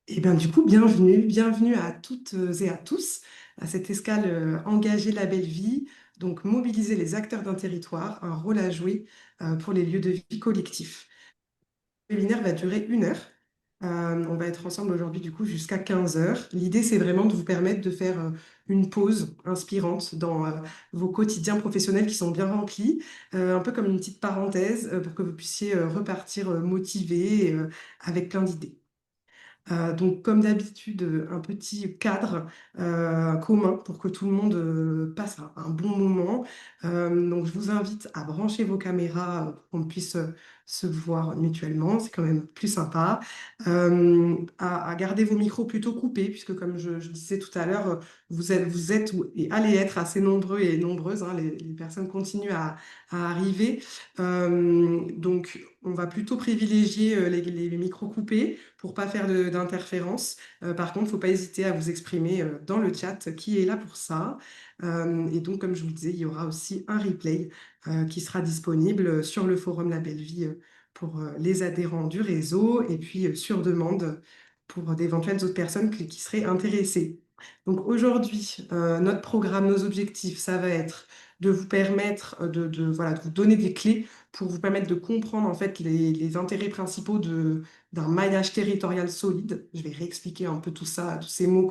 Et bien du coup, bienvenue à toutes et à tous à cette escale engagée La Belle Vie, donc mobiliser les acteurs d'un territoire, un rôle à jouer pour les lieux de vie collectifs. Le webinaire va durer 1 heure. On va être ensemble aujourd'hui du coup jusqu'à 15 heures. L'idée, c'est vraiment de vous permettre de faire une pause inspirante dans vos quotidiens professionnels qui sont bien remplis, un peu comme une petite parenthèse pour que vous puissiez repartir motivé avec plein d'idées. Donc, comme d'habitude, un petit cadre commun pour que tout le monde passe un bon moment. Donc, je vous invite à brancher vos caméras pour qu'on puisse se voir mutuellement. C'est quand même plus sympa. À garder vos micros plutôt coupés, puisque comme je disais tout à l'heure, vous êtes et allez être assez nombreux et nombreuses, hein, les personnes continuent à arriver. Donc, on va plutôt privilégier les micros coupés pour pas faire d'interférence. Par contre, il ne faut pas hésiter à vous exprimer dans le chat qui est là pour ça. Et donc, comme je vous le disais, il y aura aussi un replay qui sera disponible sur le forum La Belle Vie pour les adhérents du réseau et puis sur demande pour d'éventuelles autres personnes qui seraient intéressées. Donc aujourd'hui, notre programme, nos objectifs, ça va être de vous permettre voilà, de vous donner des clés pour vous permettre de comprendre en fait les intérêts principaux d'un maillage territorial solide. Je vais réexpliquer un peu tout ça, tous ces mots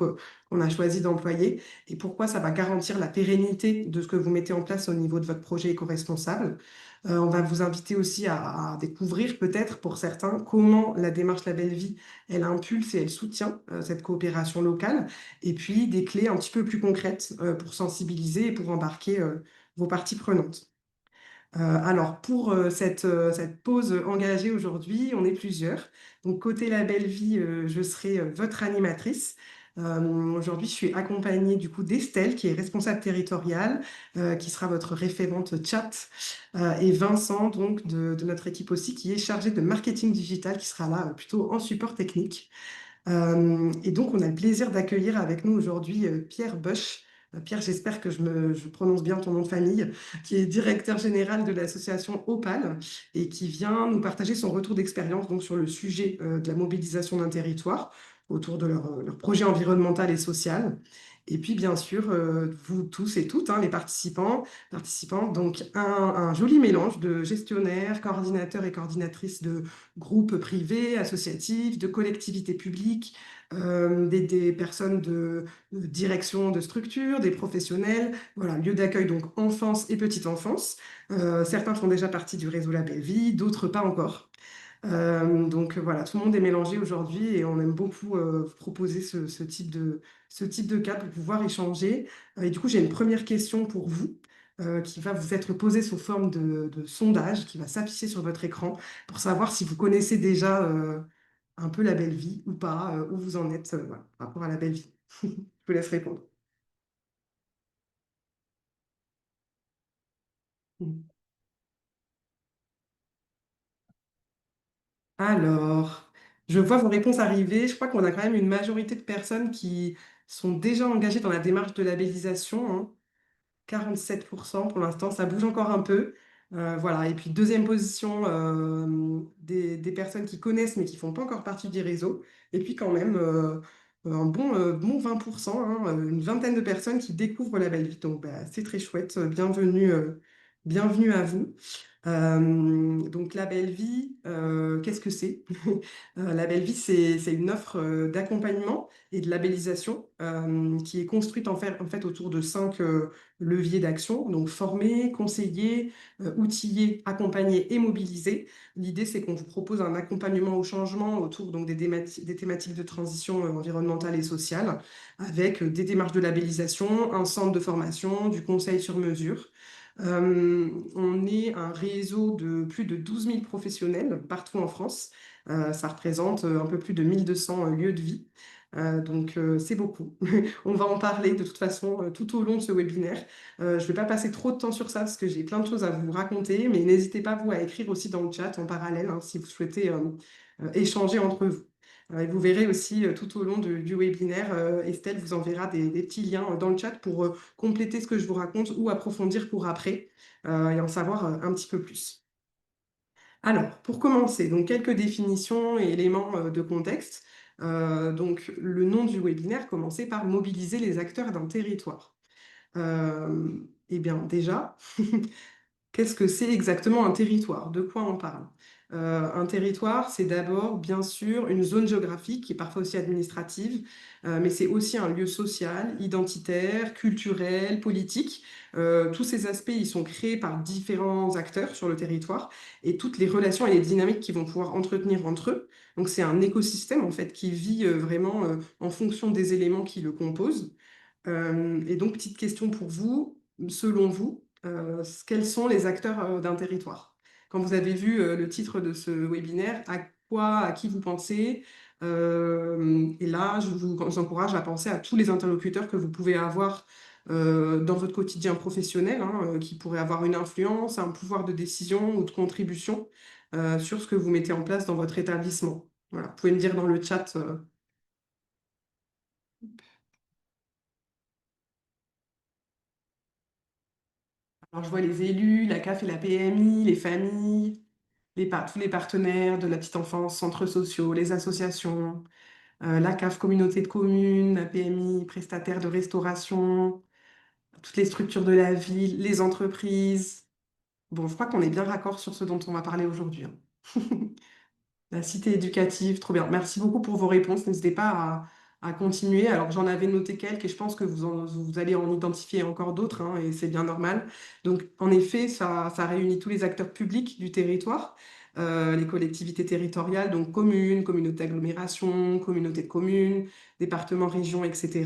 qu'on a choisi d'employer et pourquoi ça va garantir la pérennité de ce que vous mettez en place au niveau de votre projet éco-responsable. On va vous inviter aussi à découvrir peut-être pour certains comment la démarche La Belle Vie, elle impulse et elle soutient cette coopération locale et puis des clés un petit peu plus concrètes pour sensibiliser et pour embarquer vos parties prenantes. Alors, pour cette pause engagée aujourd'hui, on est plusieurs. Donc, côté La Belle Vie, je serai votre animatrice. Aujourd'hui, je suis accompagnée du coup d'Estelle, qui est responsable territoriale, qui sera votre référente chat, et Vincent, donc de notre équipe aussi, qui est chargé de marketing digital, qui sera là plutôt en support technique. Et donc, on a le plaisir d'accueillir avec nous aujourd'hui Pierre Bosch. Pierre, j'espère que je prononce bien ton nom de famille, qui est directeur général de l'association Opal et qui vient nous partager son retour d'expérience donc sur le sujet de la mobilisation d'un territoire autour de leur projet environnemental et social. Et puis, bien sûr, vous tous et toutes, hein, les participants, donc un joli mélange de gestionnaires, coordinateurs et coordinatrices de groupes privés, associatifs, de collectivités publiques, des personnes de direction de structure, des professionnels, voilà, lieu d'accueil donc enfance et petite enfance. Certains font déjà partie du réseau La Belle Vie, d'autres pas encore. Donc voilà, tout le monde est mélangé aujourd'hui et on aime beaucoup proposer ce type de cas pour pouvoir échanger. Et du coup, j'ai une première question pour vous qui va vous être posée sous forme de sondage qui va s'afficher sur votre écran pour savoir si vous connaissez déjà un peu la belle vie ou pas, où vous en êtes voilà, par rapport à la belle vie. Je vous laisse répondre. Alors, je vois vos réponses arriver. Je crois qu'on a quand même une majorité de personnes qui sont déjà engagées dans la démarche de labellisation, hein. 47% pour l'instant, ça bouge encore un peu. Voilà. Et puis deuxième position, des personnes qui connaissent mais qui font pas encore partie du réseau. Et puis quand même un bon 20%, hein, une vingtaine de personnes qui découvrent la belle vie. Donc bah, c'est très chouette. Bienvenue à vous. Donc la belle vie, qu'est-ce que c'est? La belle vie, c'est une offre d'accompagnement et de labellisation qui est construite en fait autour de 5 leviers d'action, donc former, conseiller, outiller, accompagner et mobiliser. L'idée, c'est qu'on vous propose un accompagnement au changement autour donc, des thématiques de transition environnementale et sociale, avec des démarches de labellisation, un centre de formation, du conseil sur mesure. On est un réseau de plus de 12 000 professionnels partout en France. Ça représente un peu plus de 1 200 lieux de vie. Donc, c'est beaucoup. On va en parler de toute façon tout au long de ce webinaire. Je ne vais pas passer trop de temps sur ça parce que j'ai plein de choses à vous raconter, mais n'hésitez pas vous à écrire aussi dans le chat en parallèle hein, si vous souhaitez échanger entre vous. Et vous verrez aussi tout au long du webinaire, Estelle vous enverra des petits liens dans le chat pour compléter ce que je vous raconte ou approfondir pour après et en savoir un petit peu plus. Alors, pour commencer, donc quelques définitions et éléments de contexte. Donc, le nom du webinaire commençait par mobiliser les acteurs d'un territoire. Eh bien, déjà, qu'est-ce que c'est exactement un territoire? De quoi on parle? Un territoire, c'est d'abord, bien sûr, une zone géographique qui est parfois aussi administrative, mais c'est aussi un lieu social, identitaire, culturel, politique. Tous ces aspects, ils sont créés par différents acteurs sur le territoire et toutes les relations et les dynamiques qu'ils vont pouvoir entretenir entre eux. Donc, c'est un écosystème, en fait, qui vit vraiment en fonction des éléments qui le composent. Et donc, petite question pour vous, selon vous, quels sont les acteurs d'un territoire? Quand vous avez vu le titre de ce webinaire, à qui vous pensez? Et là, je vous encourage à penser à tous les interlocuteurs que vous pouvez avoir dans votre quotidien professionnel, hein, qui pourraient avoir une influence, un pouvoir de décision ou de contribution sur ce que vous mettez en place dans votre établissement. Voilà, vous pouvez me dire dans le chat. Alors, je vois les élus, la CAF et la PMI, les familles, tous les partenaires de la petite enfance, centres sociaux, les associations, la CAF, communauté de communes, la PMI, prestataires de restauration, toutes les structures de la ville, les entreprises. Bon, je crois qu'on est bien raccord sur ce dont on va parler aujourd'hui, hein. La cité éducative, trop bien. Merci beaucoup pour vos réponses. N'hésitez pas à continuer. Alors, j'en avais noté quelques et je pense que vous allez en identifier encore d'autres, hein, et c'est bien normal. Donc, en effet, ça réunit tous les acteurs publics du territoire, les collectivités territoriales, donc communes, communautés d'agglomération, communautés de communes, départements, régions, etc.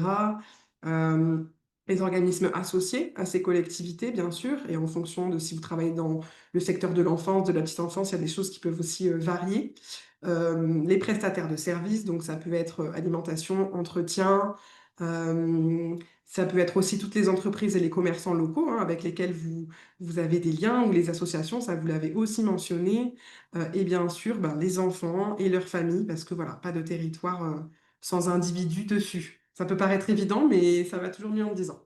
Euh, les organismes associés à ces collectivités, bien sûr, et en fonction de si vous travaillez dans le secteur de l'enfance, de la petite enfance, il y a des choses qui peuvent aussi varier. Les prestataires de services, donc ça peut être alimentation, entretien, euh, ça peut être aussi toutes les entreprises et les commerçants locaux, hein, avec lesquels vous avez des liens, ou les associations, ça vous l'avez aussi mentionné, et bien sûr ben, les enfants et leurs familles, parce que voilà, pas de territoire sans individus dessus. Ça peut paraître évident, mais ça va toujours mieux en le disant.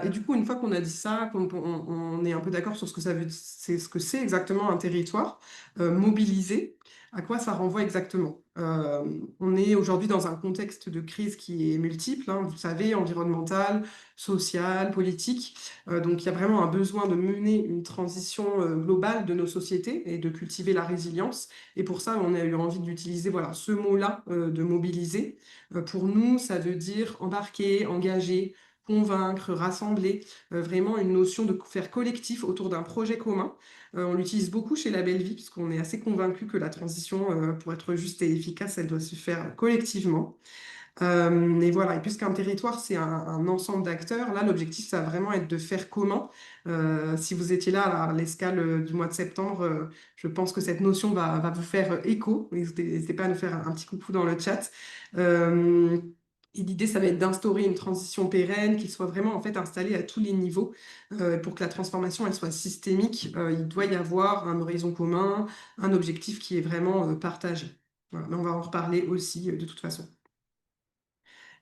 Et du coup, une fois qu'on a dit ça, qu'on est un peu d'accord sur ce que c'est ce que c'est exactement un territoire mobilisé, à quoi ça renvoie exactement? On est aujourd'hui dans un contexte de crise qui est multiple, hein, vous le savez, environnemental, social, politique. Donc, il y a vraiment un besoin de mener une transition globale de nos sociétés et de cultiver la résilience. Et pour ça, on a eu envie d'utiliser voilà, ce mot-là, de mobiliser. Pour nous, ça veut dire embarquer, engager, convaincre, rassembler, vraiment une notion de faire collectif autour d'un projet commun. On l'utilise beaucoup chez La Belle Vie, puisqu'on est assez convaincu que la transition, pour être juste et efficace, elle doit se faire collectivement. Et voilà, et puisqu'un territoire, c'est un ensemble d'acteurs, là, l'objectif, ça va vraiment être de faire commun. Si vous étiez là à l'escale du mois de septembre, je pense que cette notion va vous faire écho. N'hésitez pas à nous faire un petit coucou dans le chat. Euh, et l'idée, ça va être d'instaurer une transition pérenne qui soit vraiment en fait installée à tous les niveaux. Pour que la transformation elle soit systémique, il doit y avoir un horizon commun, un objectif qui est vraiment partagé. Voilà, mais on va en reparler aussi de toute façon.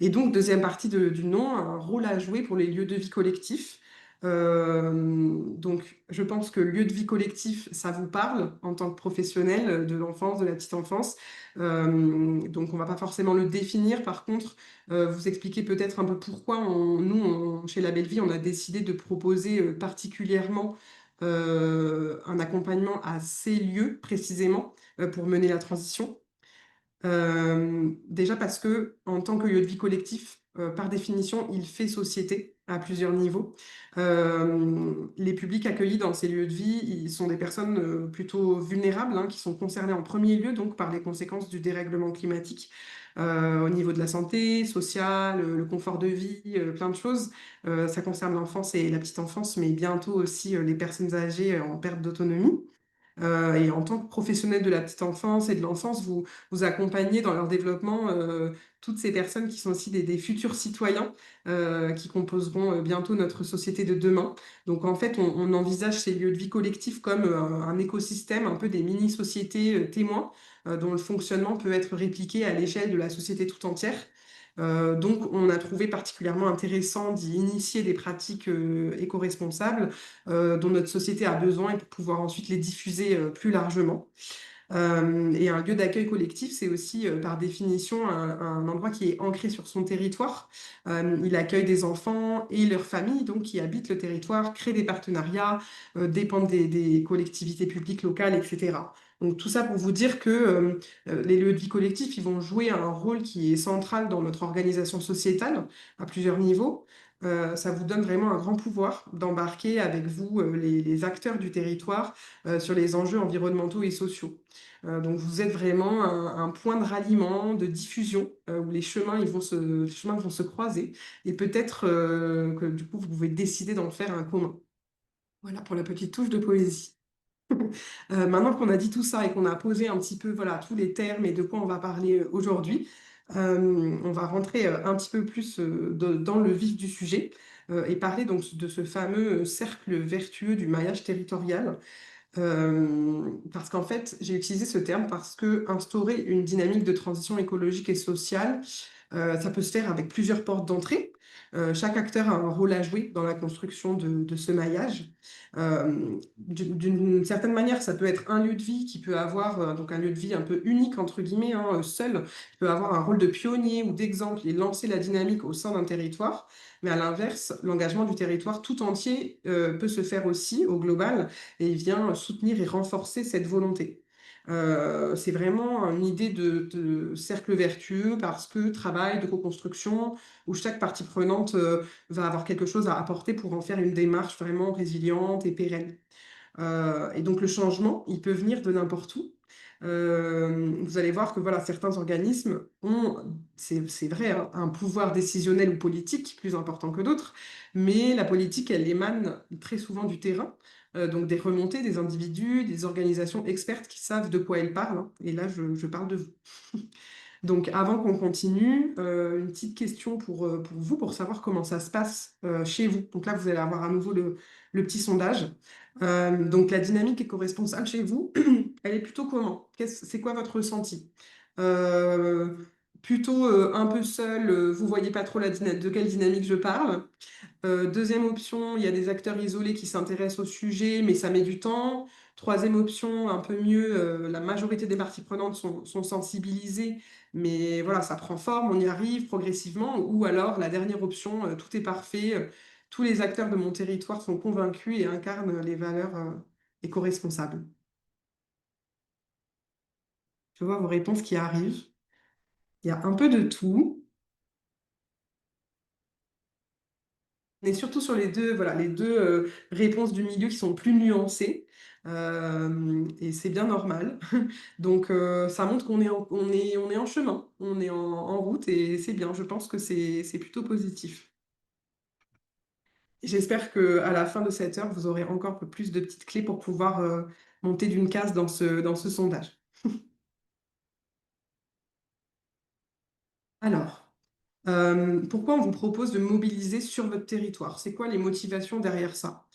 Et donc, deuxième partie du nom, un rôle à jouer pour les lieux de vie collectifs. Donc, je pense que lieu de vie collectif, ça vous parle en tant que professionnel de l'enfance, de la petite enfance. Donc, on va pas forcément le définir. Par contre, vous expliquer peut-être un peu pourquoi chez La Belle Vie, on a décidé de proposer particulièrement un accompagnement à ces lieux précisément pour mener la transition. Déjà parce que en tant que lieu de vie collectif, par définition, il fait société à plusieurs niveaux. Les publics accueillis dans ces lieux de vie, ils sont des personnes plutôt vulnérables, hein, qui sont concernées en premier lieu donc par les conséquences du dérèglement climatique. Au niveau de la santé, sociale, le confort de vie, plein de choses. Ça concerne l'enfance et la petite enfance, mais bientôt aussi les personnes âgées en perte d'autonomie. Et en tant que professionnel de la petite enfance et de l'enfance, vous accompagnez dans leur développement toutes ces personnes qui sont aussi des futurs citoyens qui composeront bientôt notre société de demain. Donc en fait, on envisage ces lieux de vie collectifs comme un écosystème, un peu des mini-sociétés témoins dont le fonctionnement peut être répliqué à l'échelle de la société tout entière. Donc, on a trouvé particulièrement intéressant d'y initier des pratiques éco-responsables dont notre société a besoin et pour pouvoir ensuite les diffuser plus largement. Et un lieu d'accueil collectif, c'est aussi par définition un endroit qui est ancré sur son territoire. Il accueille des enfants et leurs familles, donc qui habitent le territoire, créent des partenariats, dépendent des collectivités publiques locales, etc. Donc tout ça pour vous dire que les lieux de vie collectifs, ils vont jouer un rôle qui est central dans notre organisation sociétale à plusieurs niveaux. Ça vous donne vraiment un grand pouvoir d'embarquer avec vous les acteurs du territoire sur les enjeux environnementaux et sociaux. Donc vous êtes vraiment un point de ralliement, de diffusion, où les chemins vont se croiser et peut-être que du coup vous pouvez décider d'en faire un commun. Voilà pour la petite touche de poésie. Maintenant qu'on a dit tout ça et qu'on a posé un petit peu voilà, tous les termes et de quoi on va parler aujourd'hui, on va rentrer un petit peu plus dans le vif du sujet et parler donc de ce fameux cercle vertueux du maillage territorial. Parce qu'en fait, j'ai utilisé ce terme parce que instaurer une dynamique de transition écologique et sociale, ça peut se faire avec plusieurs portes d'entrée. Chaque acteur a un rôle à jouer dans la construction de ce maillage. D'une certaine manière, ça peut être un lieu de vie qui peut avoir donc un lieu de vie un peu unique, entre guillemets, hein, seul, qui peut avoir un rôle de pionnier ou d'exemple et lancer la dynamique au sein d'un territoire. Mais à l'inverse, l'engagement du territoire tout entier peut se faire aussi au global et il vient soutenir et renforcer cette volonté. C'est vraiment une idée de cercle vertueux parce que travail de co-construction où chaque partie prenante va avoir quelque chose à apporter pour en faire une démarche vraiment résiliente et pérenne. Et donc le changement, il peut venir de n'importe où. Vous allez voir que voilà, certains organismes ont, c'est vrai, hein, un pouvoir décisionnel ou politique plus important que d'autres, mais la politique, elle émane très souvent du terrain, donc des remontées, des individus, des organisations expertes qui savent de quoi elles parlent, hein. Et là, je parle de vous. Donc, avant qu'on continue, une petite question pour vous, pour savoir comment ça se passe chez vous. Donc là, vous allez avoir à nouveau le petit sondage. Donc, la dynamique éco-responsable chez vous, elle est plutôt comment? C'est quoi votre ressenti? Euh, Plutôt un peu seul, vous voyez pas trop de quelle dynamique je parle. Deuxième option, il y a des acteurs isolés qui s'intéressent au sujet, mais ça met du temps. Troisième option, un peu mieux, la majorité des parties prenantes sont sensibilisées, mais voilà, ça prend forme, on y arrive progressivement. Ou alors la dernière option, tout est parfait, tous les acteurs de mon territoire sont convaincus et incarnent les valeurs éco-responsables. Je vois vos réponses qui arrivent. Il y a un peu de tout. On est surtout sur voilà, les deux réponses du milieu qui sont plus nuancées. Et c'est bien normal. Donc, ça montre qu'on est on est en chemin, on est en route et c'est bien. Je pense que c'est plutôt positif. J'espère que à la fin de cette heure, vous aurez encore un peu plus de petites clés pour pouvoir monter d'une case dans ce sondage. Alors. Pourquoi on vous propose de mobiliser sur votre territoire? C'est quoi les motivations derrière ça?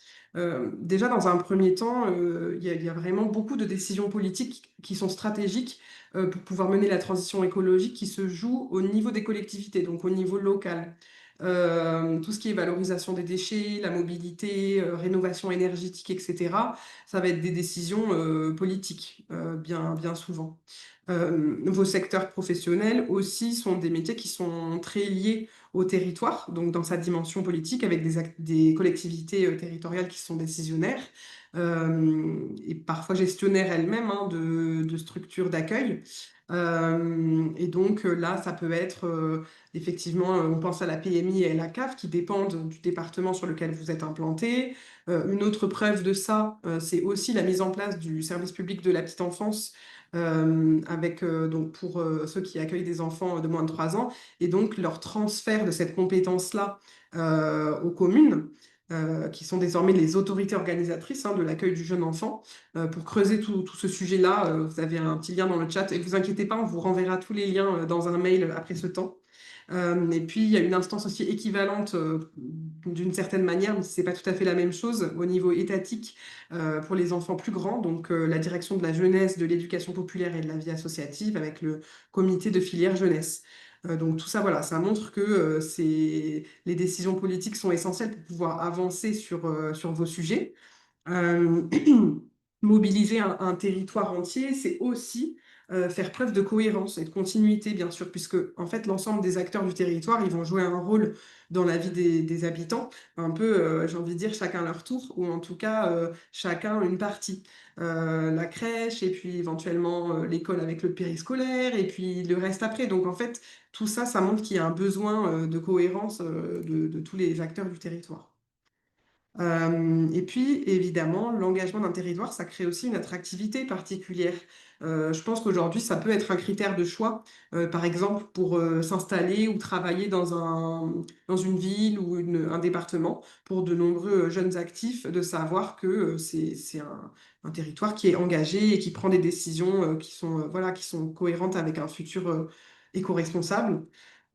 Déjà, dans un premier temps, il y a vraiment beaucoup de décisions politiques qui sont stratégiques pour pouvoir mener la transition écologique qui se joue au niveau des collectivités, donc au niveau local. Tout ce qui est valorisation des déchets, la mobilité, rénovation énergétique, etc., ça va être des décisions politiques, bien souvent. Vos secteurs professionnels aussi sont des métiers qui sont très liés au territoire, donc dans sa dimension politique, avec des collectivités territoriales qui sont décisionnaires et parfois gestionnaires elles-mêmes hein, de structures d'accueil. Et donc là, ça peut être effectivement, on pense à la PMI et à la CAF qui dépendent du département sur lequel vous êtes implanté. Une autre preuve de ça, c'est aussi la mise en place du service public de la petite enfance avec donc pour ceux qui accueillent des enfants de moins de 3 ans, et donc leur transfert de cette compétence-là aux communes, qui sont désormais les autorités organisatrices hein, de l'accueil du jeune enfant. Pour creuser tout ce sujet-là, vous avez un petit lien dans le chat, et vous inquiétez pas, on vous renverra tous les liens dans un mail après ce temps. Et puis, il y a une instance aussi équivalente d'une certaine manière, mais ce n'est pas tout à fait la même chose au niveau étatique pour les enfants plus grands, donc la direction de la jeunesse, de l'éducation populaire et de la vie associative avec le comité de filière jeunesse. Donc tout ça, voilà, ça montre que les décisions politiques sont essentielles pour pouvoir avancer sur vos sujets. Euh, Mobiliser un territoire entier, c'est aussi faire preuve de cohérence et de continuité, bien sûr, puisque en fait, l'ensemble des acteurs du territoire, ils vont jouer un rôle dans la vie des habitants, un peu, j'ai envie de dire, chacun leur tour, ou en tout cas, chacun une partie. La crèche, et puis éventuellement l'école avec le périscolaire, et puis le reste après. Donc en fait, tout ça, ça montre qu'il y a un besoin de cohérence de tous les acteurs du territoire. Et puis, évidemment, l'engagement d'un territoire, ça crée aussi une attractivité particulière. Je pense qu'aujourd'hui, ça peut être un critère de choix, par exemple, pour s'installer ou travailler dans une ville ou un département, pour de nombreux jeunes actifs, de savoir que c'est un territoire qui est engagé et qui prend des décisions qui sont, voilà, qui sont cohérentes avec un futur éco-responsable.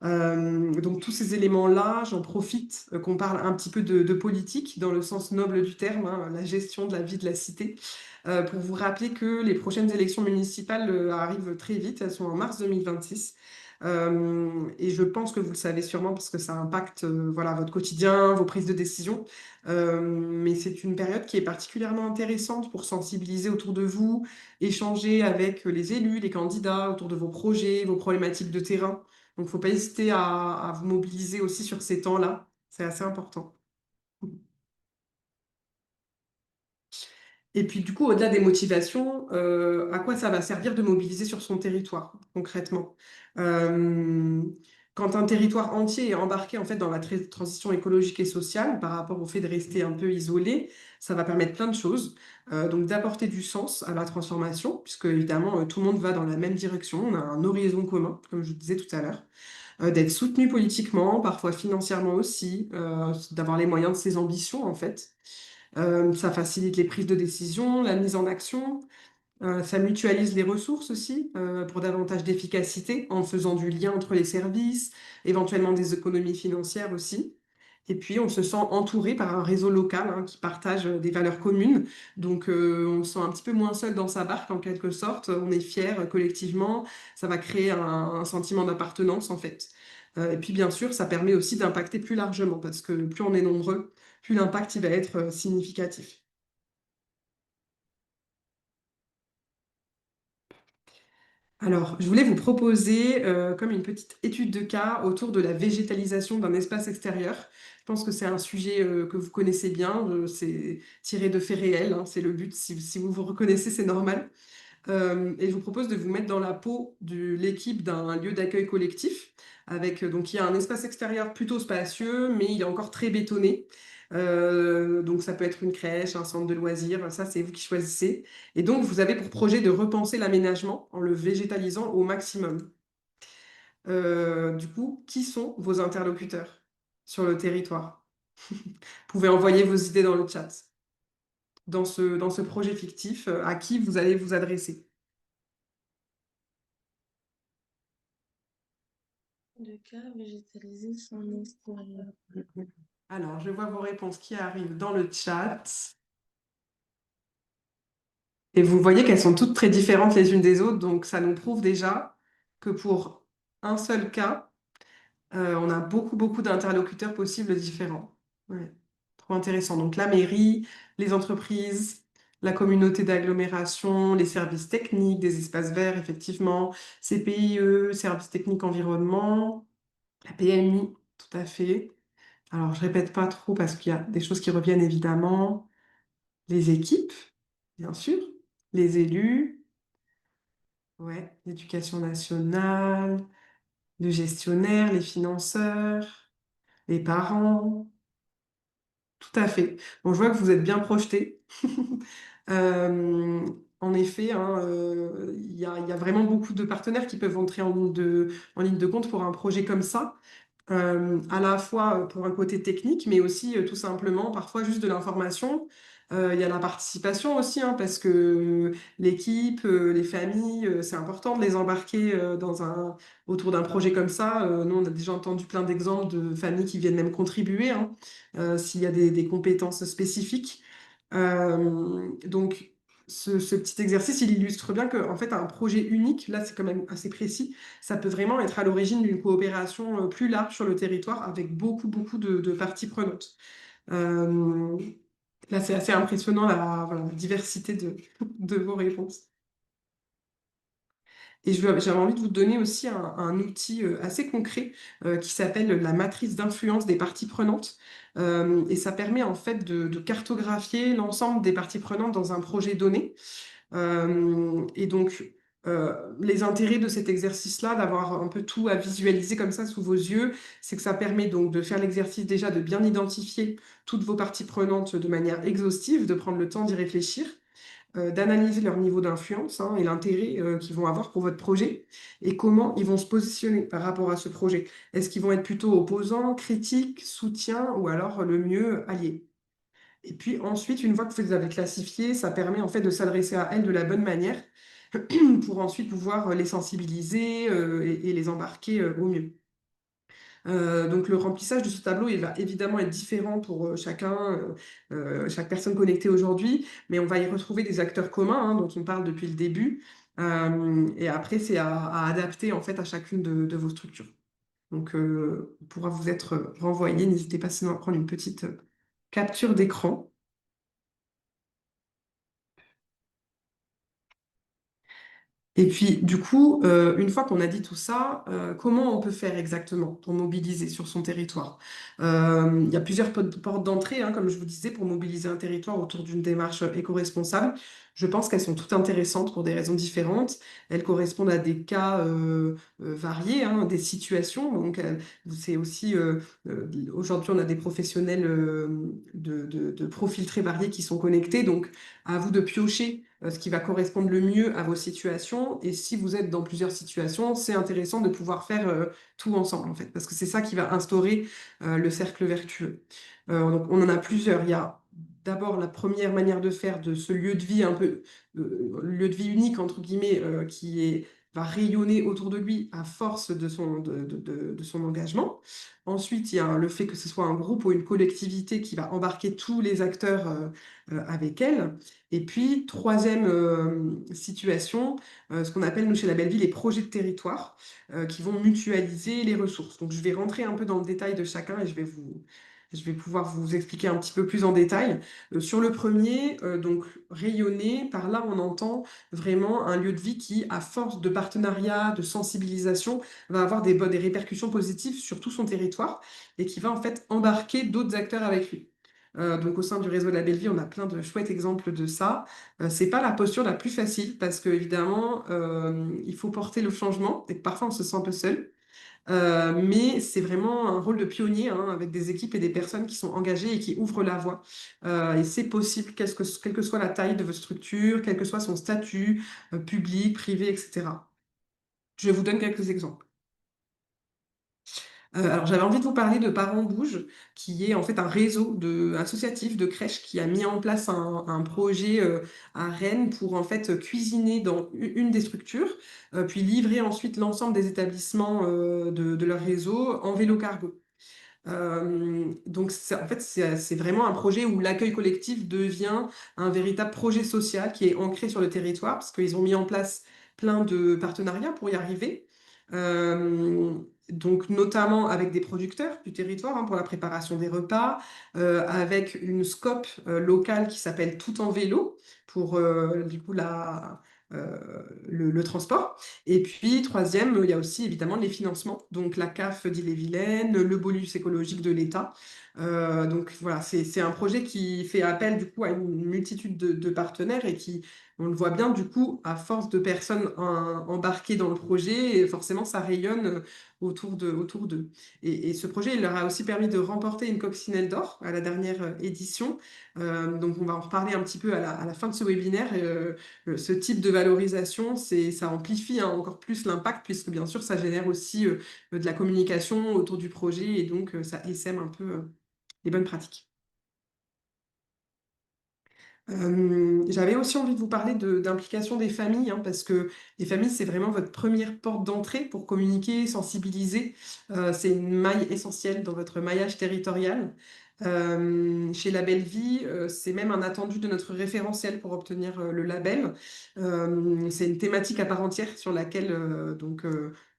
Donc tous ces éléments-là, j'en profite qu'on parle un petit peu de politique dans le sens noble du terme, hein, la gestion de la vie de la cité, pour vous rappeler que les prochaines élections municipales arrivent très vite, elles sont en mars 2026. Et je pense que vous le savez sûrement parce que ça impacte voilà, votre quotidien, vos prises de décision. Mais c'est une période qui est particulièrement intéressante pour sensibiliser autour de vous, échanger avec les élus, les candidats autour de vos projets, vos problématiques de terrain. Donc, faut pas hésiter à vous mobiliser aussi sur ces temps-là. C'est assez important. Et puis, du coup, au-delà des motivations, à quoi ça va servir de mobiliser sur son territoire, concrètement? Euh, Quand un territoire entier est embarqué en fait dans la transition écologique et sociale par rapport au fait de rester un peu isolé, ça va permettre plein de choses. Donc, d'apporter du sens à la transformation, puisque évidemment, tout le monde va dans la même direction, on a un horizon commun, comme je vous disais tout à l'heure. D'être soutenu politiquement, parfois financièrement aussi, d'avoir les moyens de ses ambitions en fait. Ça facilite les prises de décision, la mise en action, ça mutualise les ressources aussi pour davantage d'efficacité en faisant du lien entre les services, éventuellement des économies financières aussi. Et puis on se sent entouré par un réseau local hein, qui partage des valeurs communes. Donc on se sent un petit peu moins seul dans sa barque en quelque sorte. On est fier collectivement. Ça va créer un sentiment d'appartenance en fait. Et puis bien sûr, ça permet aussi d'impacter plus largement parce que plus on est nombreux, plus l'impact il va être significatif. Alors, je voulais vous proposer comme une petite étude de cas autour de la végétalisation d'un espace extérieur. Je pense que c'est un sujet que vous connaissez bien, c'est tiré de faits réels, hein, c'est le but. Si vous vous reconnaissez, c'est normal. Et je vous propose de vous mettre dans la peau de l'équipe d'un lieu d'accueil collectif, avec donc il y a un espace extérieur plutôt spacieux, mais il est encore très bétonné. Donc ça peut être une crèche, un centre de loisirs, ça c'est vous qui choisissez. Et donc vous avez pour projet de repenser l'aménagement en le végétalisant au maximum. Du coup, qui sont vos interlocuteurs sur le territoire? Vous pouvez envoyer vos idées dans le chat. Dans ce projet fictif, à qui vous allez vous adresser? Le cas végétalisé son extérieur. Alors, je vois vos réponses qui arrivent dans le chat. Et vous voyez qu'elles sont toutes très différentes les unes des autres. Donc, ça nous prouve déjà que pour un seul cas, on a beaucoup, beaucoup d'interlocuteurs possibles différents. Ouais. Trop intéressant. Donc, la mairie, les entreprises, la communauté d'agglomération, les services techniques, des espaces verts, effectivement, CPIE, services techniques environnement, la PMI, tout à fait. Alors, je répète pas trop parce qu'il y a des choses qui reviennent évidemment. Les équipes, bien sûr. Les élus, ouais. L'éducation nationale, le gestionnaire, les financeurs, les parents. Tout à fait. Bon, je vois que vous êtes bien projetés. Euh, En effet, hein, il y a vraiment beaucoup de partenaires qui peuvent entrer en ligne de compte pour un projet comme ça. À la fois pour un côté technique, mais aussi tout simplement parfois juste de l'information. Il y a la participation aussi, hein, parce que l'équipe, les familles, c'est important de les embarquer autour d'un projet comme ça. Nous, on a déjà entendu plein d'exemples de familles qui viennent même contribuer, hein, s'il y a des compétences spécifiques. Donc, ce petit exercice, il illustre bien qu'en fait, un projet unique, là, c'est quand même assez précis, ça peut vraiment être à l'origine d'une coopération plus large sur le territoire avec beaucoup, beaucoup de parties prenantes. Euh, Là, c'est assez impressionnant voilà, la diversité de vos réponses. Et j'avais envie de vous donner aussi un outil assez concret qui s'appelle la matrice d'influence des parties prenantes. Et ça permet en fait de cartographier l'ensemble des parties prenantes dans un projet donné. Et donc, les intérêts de cet exercice-là, d'avoir un peu tout à visualiser comme ça sous vos yeux, c'est que ça permet donc de faire l'exercice déjà de bien identifier toutes vos parties prenantes de manière exhaustive, de prendre le temps d'y réfléchir, d'analyser leur niveau d'influence hein, et l'intérêt qu'ils vont avoir pour votre projet et comment ils vont se positionner par rapport à ce projet. Est-ce qu'ils vont être plutôt opposants, critiques, soutiens ou alors le mieux alliés? Et puis ensuite, une fois que vous les avez classifiés, ça permet en fait de s'adresser à elles de la bonne manière pour ensuite pouvoir les sensibiliser et les embarquer au mieux. Donc le remplissage de ce tableau, il va évidemment être différent pour chaque personne connectée aujourd'hui, mais on va y retrouver des acteurs communs hein, dont on parle depuis le début. Et après, c'est à adapter en fait à chacune de vos structures. Donc, on pourra vous être renvoyé. N'hésitez pas sinon à prendre une petite capture d'écran. Et puis, du coup, une fois qu'on a dit tout ça, comment on peut faire exactement pour mobiliser sur son territoire? Il y a plusieurs portes d'entrée, hein, comme je vous disais, pour mobiliser un territoire autour d'une démarche éco-responsable. Je pense qu'elles sont toutes intéressantes pour des raisons différentes. Elles correspondent à des cas variés, hein, des situations. Donc, c'est aussi, aujourd'hui, on a des professionnels de profils très variés qui sont connectés. Donc, à vous de piocher ce qui va correspondre le mieux à vos situations. Et si vous êtes dans plusieurs situations, c'est intéressant de pouvoir faire tout ensemble, en fait, parce que c'est ça qui va instaurer le cercle vertueux. Donc, on en a plusieurs. Il y a d'abord la première manière de faire de ce lieu de vie un peu, lieu de vie unique, entre guillemets, va rayonner autour de lui à force de son engagement. Ensuite, il y a le fait que ce soit un groupe ou une collectivité qui va embarquer tous les acteurs avec elle. Et puis, troisième situation, ce qu'on appelle, nous, chez La Belle Vie, les projets de territoire, qui vont mutualiser les ressources. Donc, je vais rentrer un peu dans le détail de chacun et je vais pouvoir vous expliquer un petit peu plus en détail. Sur le premier, donc, rayonner, par là, on entend vraiment un lieu de vie qui, à force de partenariat, de sensibilisation, va avoir des répercussions positives sur tout son territoire et qui va en fait embarquer d'autres acteurs avec lui. Donc au sein du réseau de la Belle Vie, on a plein de chouettes exemples de ça. C'est pas la posture la plus facile parce que évidemment, il faut porter le changement et que parfois on se sent un peu seul. Mais c'est vraiment un rôle de pionnier hein, avec des équipes et des personnes qui sont engagées et qui ouvrent la voie. Et c'est possible, quelle que soit la taille de votre structure, quel que soit son statut, public, privé, etc. Je vous donne quelques exemples. Alors, j'avais envie de vous parler de Parents Bougent, qui est en fait un réseau associatif de crèches qui a mis en place un projet à Rennes pour en fait cuisiner dans une des structures, puis livrer ensuite l'ensemble des établissements de leur réseau en vélo cargo. Donc, en fait, c'est vraiment un projet où l'accueil collectif devient un véritable projet social qui est ancré sur le territoire, parce qu'ils ont mis en place plein de partenariats pour y arriver. Euh, donc, notamment avec des producteurs du territoire hein, pour la préparation des repas, avec une scope locale qui s'appelle Tout en vélo pour du coup euh, le transport. Et puis, troisième, il y a aussi évidemment les financements, donc la CAF d'Ille-et-Vilaine, le bonus écologique de l'État. Donc voilà, c'est un projet qui fait appel du coup à une multitude de partenaires et qui, on le voit bien du coup, à force de personnes embarquées dans le projet, et forcément ça rayonne autour d'eux. Et ce projet, il leur a aussi permis de remporter une coccinelle d'or à la dernière édition. Donc on va en reparler un petit peu à la fin de ce webinaire. Ce type de valorisation, ça amplifie hein, encore plus l'impact, puisque bien sûr, ça génère aussi de la communication autour du projet et donc ça essaime un peu les bonnes pratiques. J'avais aussi envie de vous parler d'implication des familles, hein, parce que les familles, c'est vraiment votre première porte d'entrée pour communiquer, sensibiliser. C'est une maille essentielle dans votre maillage territorial. Chez La Belle Vie, c'est même un attendu de notre référentiel pour obtenir le label. C'est une thématique à part entière sur laquelle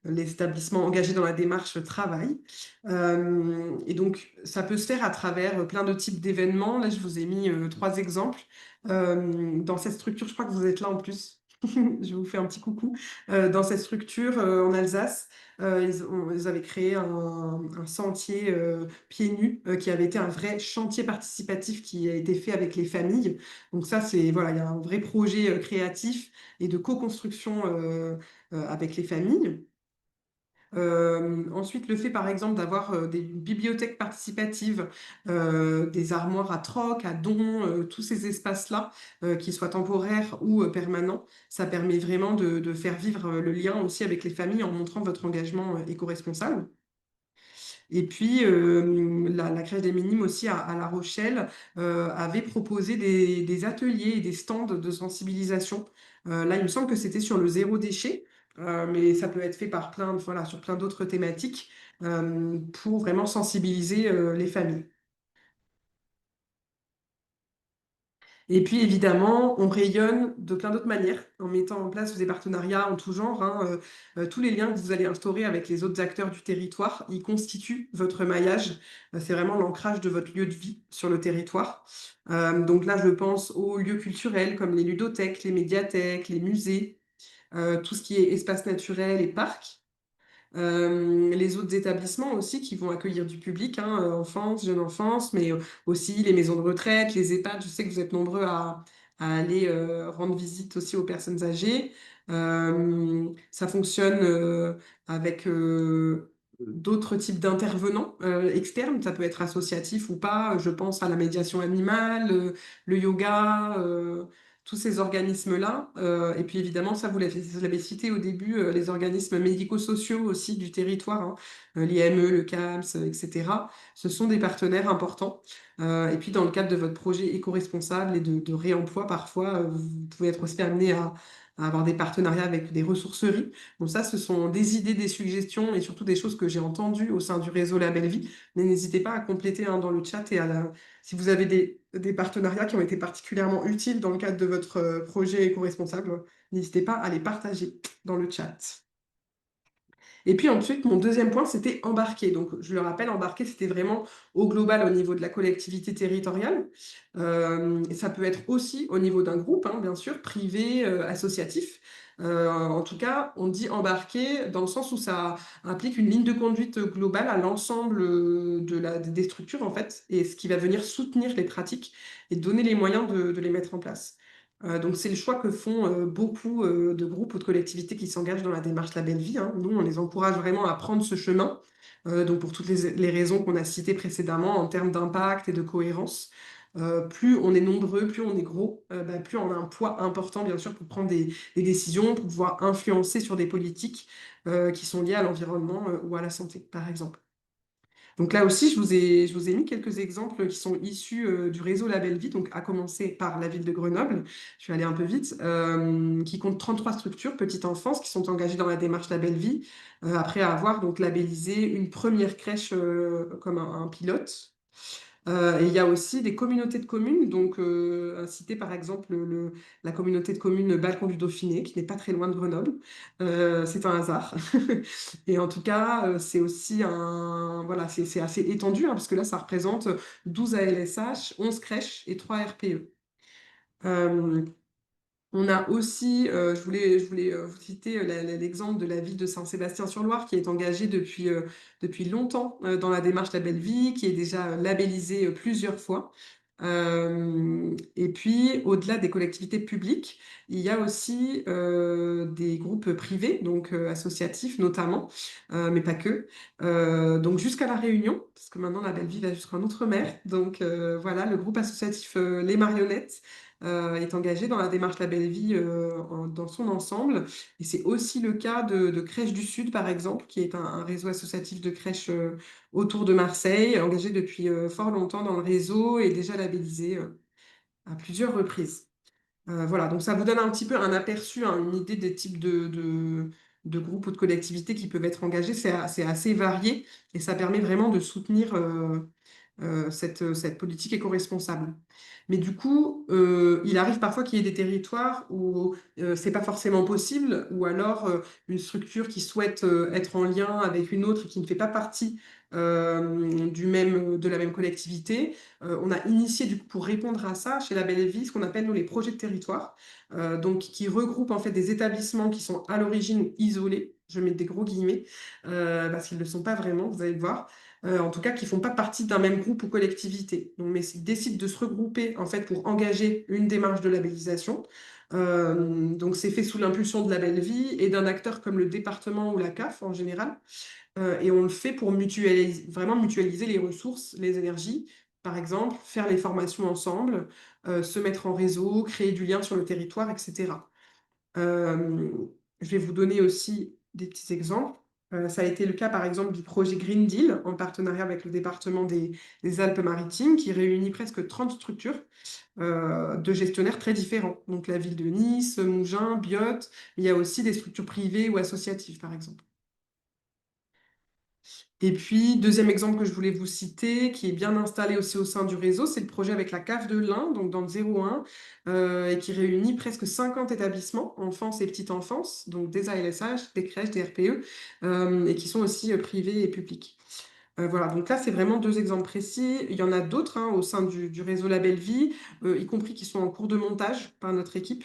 les établissements engagés dans la démarche travaillent. Et donc, ça peut se faire à travers plein de types d'événements. Là, je vous ai mis trois exemples. Dans cette structure, je crois que vous êtes là en plus. Je vous fais un petit coucou. Dans cette structure, en Alsace, ils avaient créé un sentier pieds nus qui avait été un vrai chantier participatif qui a été fait avec les familles. Donc ça, c'est voilà, il y a un vrai projet créatif et de co-construction avec les familles. Ensuite, le fait, par exemple, d'avoir des bibliothèques participatives, des armoires à troc, à dons, tous ces espaces-là, qu'ils soient temporaires ou permanents, ça permet vraiment de faire vivre le lien aussi avec les familles en montrant votre engagement éco-responsable. Et puis, la crèche des Minimes aussi à La Rochelle avait proposé des ateliers et des stands de sensibilisation. Là, il me semble que c'était sur le zéro déchet, mais ça peut être fait par voilà, sur plein d'autres thématiques pour vraiment sensibiliser les familles. Et puis évidemment, on rayonne de plein d'autres manières en mettant en place des partenariats en tout genre, hein. Tous les liens que vous allez instaurer avec les autres acteurs du territoire, ils constituent votre maillage. C'est vraiment l'ancrage de votre lieu de vie sur le territoire. Donc là, je pense aux lieux culturels comme les ludothèques, les médiathèques, les musées, tout ce qui est espace naturel et parcs. Les autres établissements aussi qui vont accueillir du public, hein, enfance, jeune enfance, mais aussi les maisons de retraite, les EHPAD. Je sais que vous êtes nombreux à aller rendre visite aussi aux personnes âgées. Ça fonctionne avec d'autres types d'intervenants externes. Ça peut être associatif ou pas. Je pense à la médiation animale, le yoga. Tous ces organismes-là. Et puis évidemment, ça, vous l'avez cité au début, les organismes médico-sociaux aussi du territoire, hein, l'IME, le CAMS, etc. Ce sont des partenaires importants. Et puis dans le cadre de votre projet éco-responsable et de réemploi, parfois, vous pouvez être aussi amené à avoir des partenariats avec des ressourceries. Donc ça, ce sont des idées, des suggestions et surtout des choses que j'ai entendues au sein du réseau La Belle Vie. Mais n'hésitez pas à compléter hein, dans le chat et si vous avez des partenariats qui ont été particulièrement utiles dans le cadre de votre projet éco-responsable, n'hésitez pas à les partager dans le chat. Et puis ensuite, mon deuxième point, c'était embarquer. Donc, je le rappelle, embarquer, c'était vraiment au global, au niveau de la collectivité territoriale. Et ça peut être aussi au niveau d'un groupe, hein, bien sûr, privé, associatif. En tout cas, on dit embarquer dans le sens où ça implique une ligne de conduite globale à l'ensemble des structures, en fait, et ce qui va venir soutenir les pratiques et donner les moyens de les mettre en place. Donc c'est le choix que font beaucoup de groupes ou de collectivités qui s'engagent dans la démarche La Belle Vie, hein. Nous, on les encourage vraiment à prendre ce chemin, donc pour toutes les raisons qu'on a citées précédemment en termes d'impact et de cohérence. Plus on est nombreux, plus on est gros, plus on a un poids important, bien sûr, pour prendre des décisions, pour pouvoir influencer sur des politiques qui sont liées à l'environnement ou à la santé, par exemple. Donc là aussi, je vous ai mis quelques exemples qui sont issus du réseau La Belle Vie, donc à commencer par la ville de Grenoble, je vais aller un peu vite, qui compte 33 structures petite enfance qui sont engagées dans la démarche La Belle Vie, après avoir donc labellisé une première crèche comme un pilote. Et il y a aussi des communautés de communes, donc citer par exemple la communauté de communes Balcon du Dauphiné, qui n'est pas très loin de Grenoble. C'est un hasard. Et en tout cas, c'est aussi voilà, c'est assez étendu, hein, parce que là, ça représente 12 ALSH, 11 crèches et 3 RPE. Euh, on a aussi, je voulais vous citer l'exemple de la ville de Saint-Sébastien-sur-Loire qui est engagée depuis longtemps dans la démarche La Belle Vie, qui est déjà labellisée plusieurs fois. Et puis, au-delà des collectivités publiques, il y a aussi des groupes privés, donc associatifs notamment, mais pas que. Donc jusqu'à La Réunion, parce que maintenant La Belle Vie va jusqu'en Outre-mer. Donc voilà, le groupe associatif Les Marionnettes est engagé dans la démarche La Belle Vie dans son ensemble. Et c'est aussi le cas de Crèche du Sud, par exemple, qui est un réseau associatif de crèches autour de Marseille, engagé depuis fort longtemps dans le réseau et déjà labellisé à plusieurs reprises. Voilà, donc ça vous donne un petit peu un aperçu, hein, une idée des types de groupes ou de collectivités qui peuvent être engagés. C'est assez varié et ça permet vraiment de soutenir cette politique éco-responsable. Mais du coup, il arrive parfois qu'il y ait des territoires où c'est pas forcément possible, ou alors une structure qui souhaite être en lien avec une autre et qui ne fait pas partie de la même collectivité. On a initié du coup pour répondre à ça chez la Belle Vie ce qu'on appelle nous les projets de territoire, donc qui regroupent en fait des établissements qui sont à l'origine isolés. Je mets des gros guillemets parce qu'ils ne le sont pas vraiment, vous allez le voir. En tout cas, qui font pas partie d'un même groupe ou collectivité. Donc, mais ils décident de se regrouper en fait pour engager une démarche de labellisation. Donc, c'est fait sous l'impulsion de la Belle Vie et d'un acteur comme le département ou la CAF en général. Et on le fait pour mutualiser, vraiment mutualiser les ressources, les énergies. Par exemple, faire les formations ensemble, se mettre en réseau, créer du lien sur le territoire, etc. Euh, je vais vous donner aussi des petits exemples. Ça a été le cas, par exemple, du projet Green Deal en partenariat avec le département des Alpes-Maritimes, qui réunit presque 30 structures de gestionnaires très différents. Donc la ville de Nice, Mougins, Biot, il y a aussi des structures privées ou associatives, par exemple. Et puis, deuxième exemple que je voulais vous citer, qui est bien installé aussi au sein du réseau, c'est le projet avec la CAF de l'Ain, donc dans le 01, et qui réunit presque 50 établissements, enfance et petite enfance, donc des ALSH, des crèches, des RPE, et qui sont aussi privés et publics. Voilà, donc là, c'est vraiment deux exemples précis. Il y en a d'autres hein, au sein du réseau Label Vie, y compris qui sont en cours de montage par notre équipe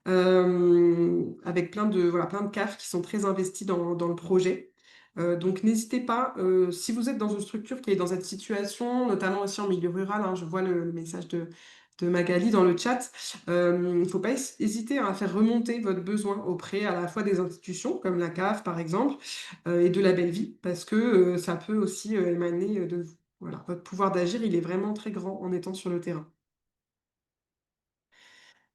avec voilà, plein de CAF qui sont très investis dans le projet. Donc n'hésitez pas, si vous êtes dans une structure qui est dans cette situation, notamment aussi en milieu rural, hein, je vois le message de Magali dans le chat, il ne faut pas hésiter à faire remonter votre besoin auprès à la fois des institutions, comme la CAF par exemple, et de la belle vie, parce que ça peut aussi émaner de vous. Voilà, votre pouvoir d'agir, il est vraiment très grand en étant sur le terrain.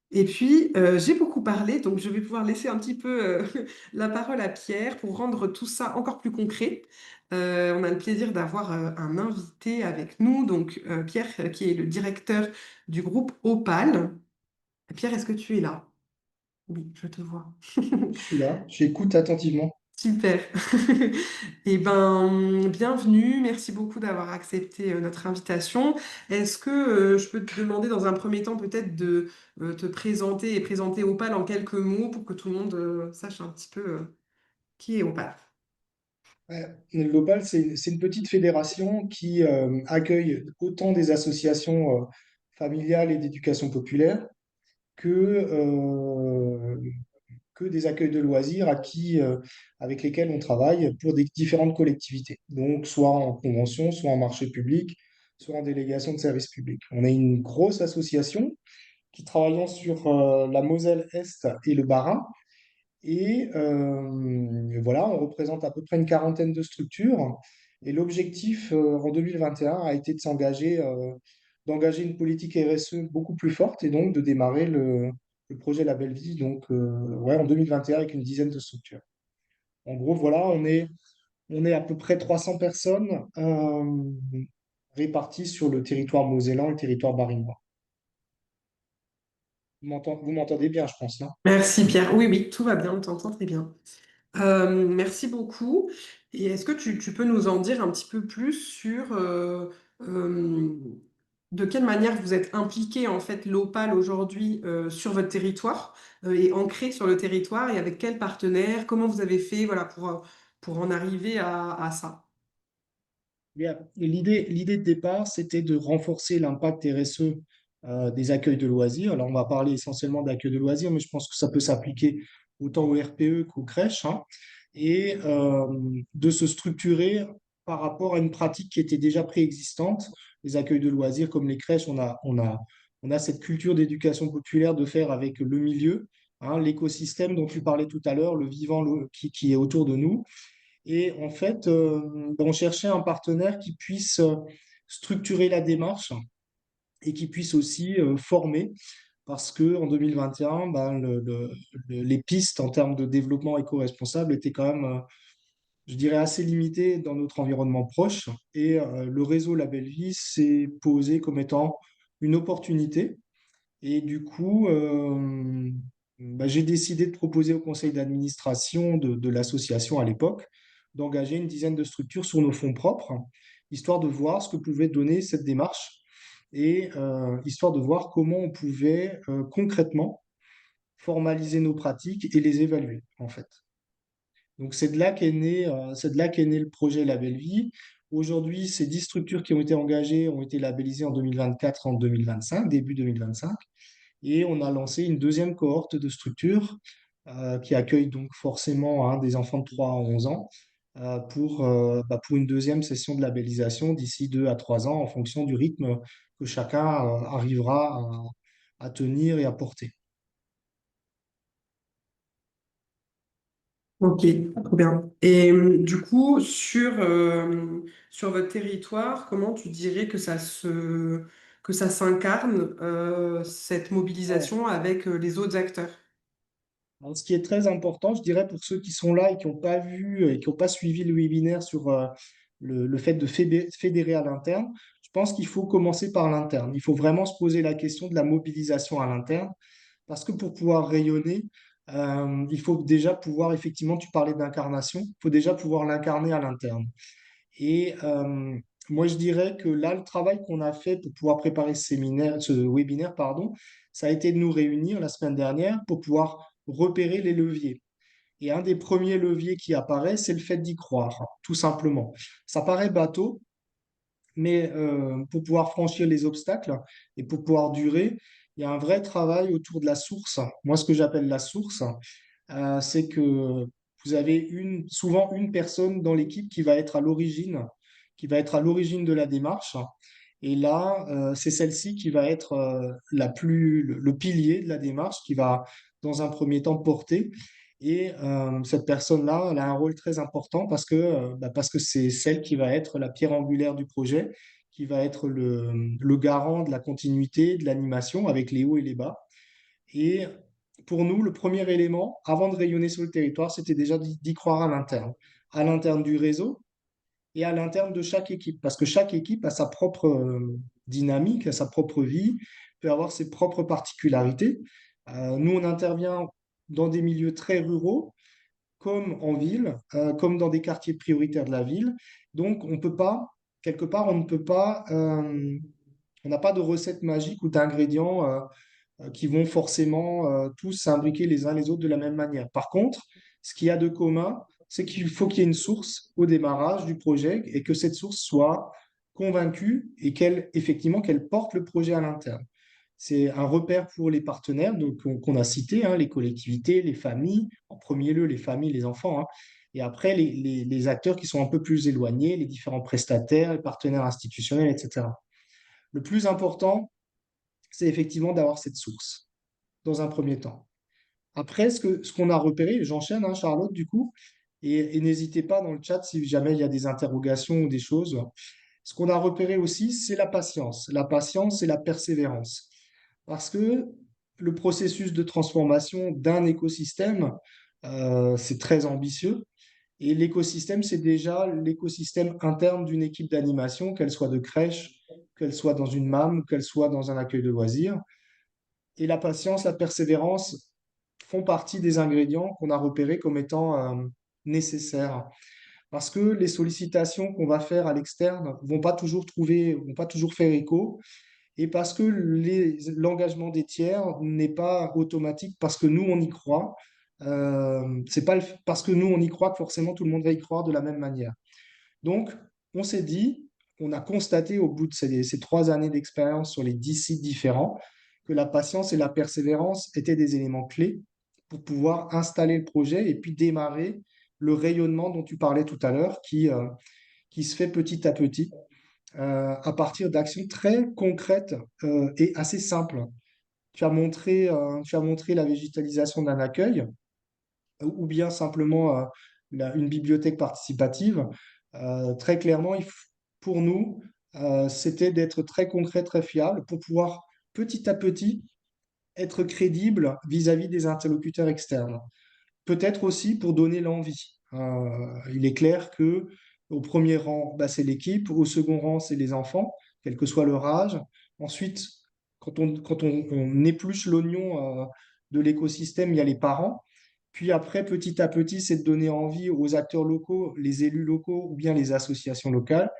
Et puis, j'ai beaucoup parlé, donc je vais pouvoir laisser un petit peu la parole à Pierre pour rendre tout ça encore plus concret. On a le plaisir d'avoir un invité avec nous, donc Pierre, qui est le directeur du groupe Opal. Pierre, est-ce que tu es là? Oui, je te vois. Je suis là, j'écoute attentivement. Super. Eh ben, bienvenue. Merci beaucoup d'avoir accepté notre invitation. Est-ce que je peux te demander dans un premier temps peut-être de te présenter et présenter Opal en quelques mots pour que tout le monde sache un petit peu qui est Opal? L'Opal, c'est une petite fédération qui accueille autant des associations familiales et d'éducation populaire que, que des accueils de loisirs avec lesquels on travaille pour des différentes collectivités. Donc, soit en convention, soit en marché public, soit en délégation de service public. On est une grosse association qui travaillons sur la Moselle-Est et le Bas-Rhin. Et voilà, on représente à peu près une quarantaine de structures. Et l'objectif en 2021 a été de d'engager une politique RSE beaucoup plus forte et donc de démarrer le projet La Belle Vie donc, ouais, en 2021 avec une dizaine de structures. En gros, voilà, on est à peu près 300 personnes réparties sur le territoire mosellan et le territoire barinois. Vous m'entendez bien, je pense, non? Merci Pierre. Oui, oui, tout va bien, on t'entend très bien. Merci beaucoup. Et est-ce que tu peux nous en dire un petit peu plus sur euh, de quelle manière vous êtes impliqué en fait l'Opal aujourd'hui sur votre territoire et ancré sur le territoire et avec quels partenaires, comment vous avez fait voilà, pour en arriver à ça? Bien. Et l'idée de départ, c'était de renforcer l'impact RSE des accueils de loisirs. Alors, on va parler essentiellement d'accueils de loisirs, mais je pense que ça peut s'appliquer autant aux RPE qu'aux crèches, hein, et de se structurer par rapport à une pratique qui était déjà préexistante. Les accueils de loisirs, comme les crèches, on a cette culture d'éducation populaire de faire avec le milieu, hein, l'écosystème dont tu parlais tout à l'heure, le vivant qui est autour de nous. Et en fait, on cherchait un partenaire qui puisse structurer la démarche et qui puisse aussi former, parce que en 2021, ben, les pistes en termes de développement éco-responsable étaient quand même, je dirais, assez limitées dans notre environnement proche. Et le réseau La Belle Vie s'est posé comme étant une opportunité. Et du coup, j'ai décidé de proposer au conseil d'administration de l'association à l'époque d'engager une dizaine de structures sur nos fonds propres histoire de voir ce que pouvait donner cette démarche et histoire de voir comment on pouvait concrètement formaliser nos pratiques et les évaluer, en fait. Donc c'est de là qu'est né le projet Label Vie. Aujourd'hui, ces 10 structures qui ont été engagées ont été labellisées en 2024, en 2025, début 2025. Et on a lancé une deuxième cohorte de structures qui accueille donc forcément des enfants de 3 à 11 ans pour une deuxième session de labellisation d'ici 2 à 3 ans en fonction du rythme que chacun arrivera à tenir et à porter. Ok, trop bien. Et du coup, sur votre territoire, comment tu dirais que ça s'incarne, cette mobilisation avec les autres acteurs? Alors, ce qui est très important, je dirais, pour ceux qui sont là et qui n'ont pas vu et qui n'ont pas suivi le webinaire sur le fait de fédérer à l'interne, je pense qu'il faut commencer par l'interne. Il faut vraiment se poser la question de la mobilisation à l'interne, parce que pour pouvoir rayonner, il faut déjà pouvoir, effectivement, tu parlais d'incarnation, il faut déjà pouvoir l'incarner à l'interne. Et moi, je dirais que là, le travail qu'on a fait pour pouvoir préparer ce webinaire, pardon, ça a été de nous réunir la semaine dernière pour pouvoir repérer les leviers. Et un des premiers leviers qui apparaît, c'est le fait d'y croire, tout simplement. Ça paraît bateau, mais pour pouvoir franchir les obstacles et pour pouvoir durer, il y a un vrai travail autour de la source. Moi, ce que j'appelle la source, c'est que vous avez souvent une personne dans l'équipe qui va être à l'origine de la démarche. Et là, c'est celle-ci qui va être le pilier de la démarche, qui va, dans un premier temps, porter. Et cette personne-là, elle a un rôle très important parce que c'est celle qui va être la pierre angulaire du projet, qui va être le garant de la continuité, de l'animation avec les hauts et les bas. Et pour nous, le premier élément, avant de rayonner sur le territoire, c'était déjà d'y croire à l'interne du réseau et à l'interne de chaque équipe, parce que chaque équipe a sa propre dynamique, a sa propre vie, peut avoir ses propres particularités. Nous, on intervient dans des milieux très ruraux, comme en ville, comme dans des quartiers prioritaires de la ville. Donc, on peut pas, quelque part, on ne peut pas, on n'a pas de recette magique ou d'ingrédients qui vont forcément tous s'imbriquer les uns les autres de la même manière. Par contre, ce qu'il y a de commun, c'est qu'il faut qu'il y ait une source au démarrage du projet et que cette source soit convaincue et effectivement, qu'elle porte le projet à l'interne. C'est un repère pour les partenaires donc, qu'on a cités, hein, les collectivités, les familles, en premier lieu les familles, les enfants, hein, et après les acteurs qui sont un peu plus éloignés, les différents prestataires, les partenaires institutionnels, etc. Le plus important, c'est effectivement d'avoir cette source dans un premier temps. Après, ce qu'on a repéré, j'enchaîne, hein, Charlotte, du coup, et n'hésitez pas dans le chat si jamais il y a des interrogations ou des choses. Ce qu'on a repéré aussi, c'est la patience et la persévérance. Parce que le processus de transformation d'un écosystème, c'est très ambitieux. Et l'écosystème, c'est déjà l'écosystème interne d'une équipe d'animation, qu'elle soit de crèche, qu'elle soit dans une MAM, qu'elle soit dans un accueil de loisirs. Et la patience, la persévérance font partie des ingrédients qu'on a repérés comme étant nécessaires. Parce que les sollicitations qu'on va faire à l'externe vont pas toujours faire écho, et parce que l'engagement des tiers n'est pas automatique parce que nous, on y croit. C'est pas parce que nous, on y croit que forcément tout le monde va y croire de la même manière. Donc, on s'est dit, on a constaté au bout de ces 3 années d'expérience sur les 10 sites différents que la patience et la persévérance étaient des éléments clés pour pouvoir installer le projet et puis démarrer le rayonnement dont tu parlais tout à l'heure qui se fait petit à petit à partir d'actions très concrètes et assez simples. Tu as montré la végétalisation d'un accueil ou bien simplement une bibliothèque participative. Très clairement, pour nous, c'était d'être très concret, très fiable pour pouvoir petit à petit être crédible vis-à-vis des interlocuteurs externes. Peut-être aussi pour donner l'envie. Il est clair que au premier rang, bah, c'est l'équipe, au second rang, c'est les enfants, quel que soit leur âge. Ensuite, on épluche l'oignon de l'écosystème, il y a les parents. Puis après, petit à petit, c'est de donner envie aux acteurs locaux, les élus locaux ou bien les associations locales.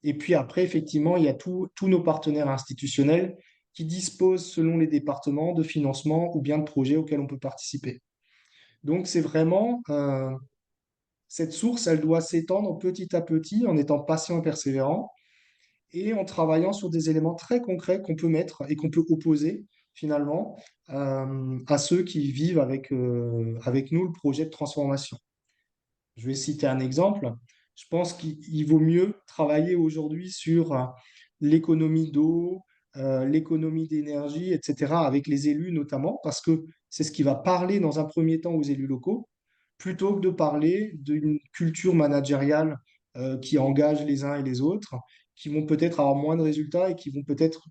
Et puis après, effectivement, il y a tous nos partenaires institutionnels qui disposent, selon les départements, de financement ou bien de projets auxquels on peut participer. Donc, c'est vraiment, cette source, elle doit s'étendre petit à petit en étant patient et persévérant et en travaillant sur des éléments très concrets qu'on peut mettre et qu'on peut opposer finalement à ceux qui vivent avec nous le projet de transformation. Je vais citer un exemple. Je pense qu'il vaut mieux travailler aujourd'hui sur l'économie d'eau, l'économie d'énergie, etc., avec les élus notamment, parce que c'est ce qui va parler dans un premier temps aux élus locaux, plutôt que de parler d'une culture managériale qui engage les uns et les autres, qui vont peut-être avoir moins de résultats et qui vont peut-être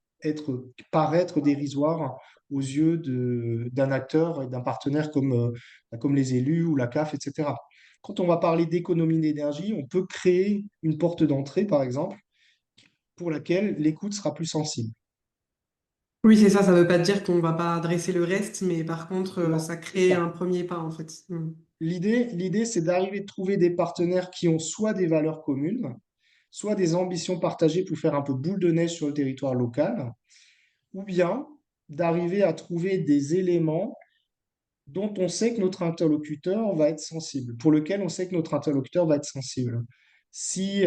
paraître dérisoires aux yeux d'un acteur et d'un partenaire comme les élus ou la CAF, etc. Quand on va parler d'économie d'énergie, on peut créer une porte d'entrée, par exemple, pour laquelle l'écoute sera plus sensible. Oui, c'est ça, ça ne veut pas dire qu'on ne va pas adresser le reste, mais par contre, Non, ça c'est crée ça. un premier pas, en fait. Mm. L'idée, c'est d'arriver à trouver des partenaires qui ont soit des valeurs communes, soit des ambitions partagées pour faire un peu boule de neige sur le territoire local, ou bien d'arriver à trouver des éléments dont on sait que notre interlocuteur va être sensible, pour lequel on sait que notre interlocuteur va être sensible. Si,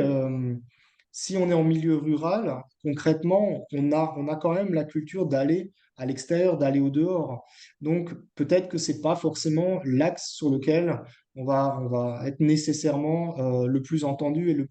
si on est en milieu rural, concrètement, on a quand même la culture d'aller à l'extérieur, d'aller au dehors. Donc, peut-être que c'est pas forcément l'axe sur lequel on va être nécessairement le plus entendu et le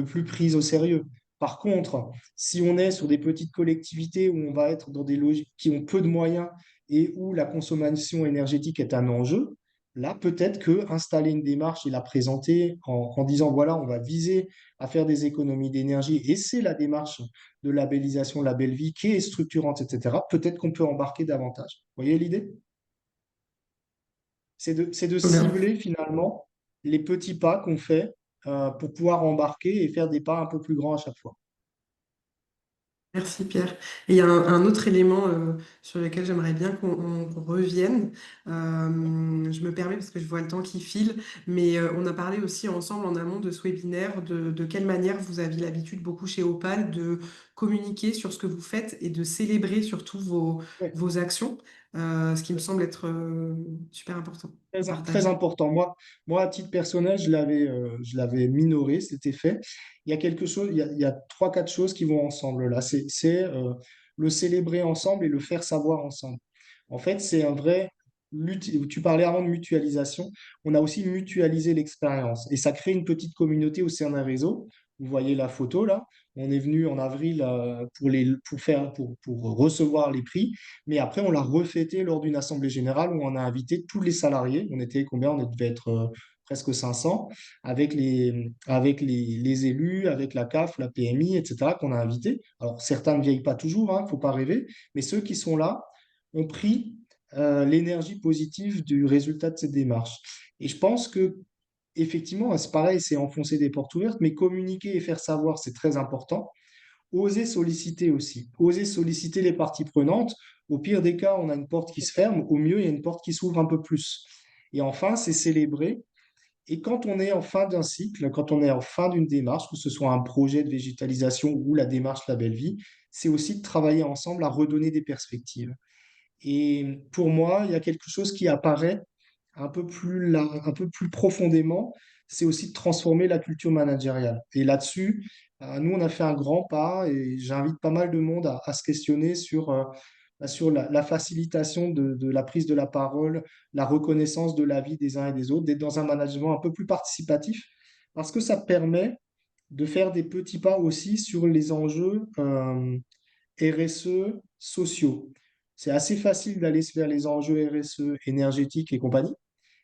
plus pris au sérieux. Par contre, si on est sur des petites collectivités où on va être dans des logiques qui ont peu de moyens et où la consommation énergétique est un enjeu, là, peut-être que installer une démarche et la présenter en disant, voilà, on va viser à faire des économies d'énergie, et c'est la démarche de labellisation Label Vie qui est structurante, etc., peut-être qu'on peut embarquer davantage. Vous voyez l'idée? C'est de Très bien. cibler finalement les petits pas qu'on fait pour pouvoir embarquer et faire des pas un peu plus grands à chaque fois. Merci Pierre. Et il y a un autre élément sur lequel j'aimerais bien qu'on revienne. Je me permets parce que je vois le temps qui file, mais on a parlé aussi ensemble en amont de ce webinaire de quelle manière vous aviez l'habitude beaucoup chez Opal de communiquer sur ce que vous faites et de célébrer surtout Ouais. vos actions, ce qui me semble être super important à Très partager. important. Moi, à titre personnel, je l'avais minoré, c'était fait. Il y a quelque chose, il y a trois, quatre choses qui vont ensemble là. C'est le célébrer ensemble et le faire savoir ensemble. En fait, c'est un vrai. Tu parlais avant de mutualisation. On a aussi mutualisé l'expérience et ça crée une petite communauté au sein d'un réseau. Vous voyez la photo là. On est venu en avril pour recevoir les prix. Mais après, on l'a refêté lors d'une assemblée générale où on a invité tous les salariés. On était combien? On devait être presque 500 avec les élus, avec la CAF, la PMI, etc., qu'on a invités. Alors, certains ne vieillissent pas toujours, il ne faut pas rêver, mais ceux qui sont là ont pris l'énergie positive du résultat de cette démarche. Et je pense que effectivement, c'est pareil, c'est enfoncer des portes ouvertes, mais communiquer et faire savoir, c'est très important. Oser solliciter aussi, oser solliciter les parties prenantes. Au pire des cas, on a une porte qui se ferme, au mieux, il y a une porte qui s'ouvre un peu plus. Et enfin, c'est célébrer. Et quand on est en fin d'un cycle, quand on est en fin d'une démarche, que ce soit un projet de végétalisation ou la démarche La Belle Vie, c'est aussi de travailler ensemble à redonner des perspectives. Et pour moi, il y a quelque chose qui apparaît un peu plus profondément, c'est aussi de transformer la culture managériale. Et là-dessus, nous, on a fait un grand pas et j'invite pas mal de monde à se questionner sur la facilitation de la prise de la parole, la reconnaissance de l'avis des uns et des autres, d'être dans un management un peu plus participatif, parce que ça permet de faire des petits pas aussi sur les enjeux RSE sociaux. C'est assez facile d'aller vers les enjeux RSE énergétiques et compagnie,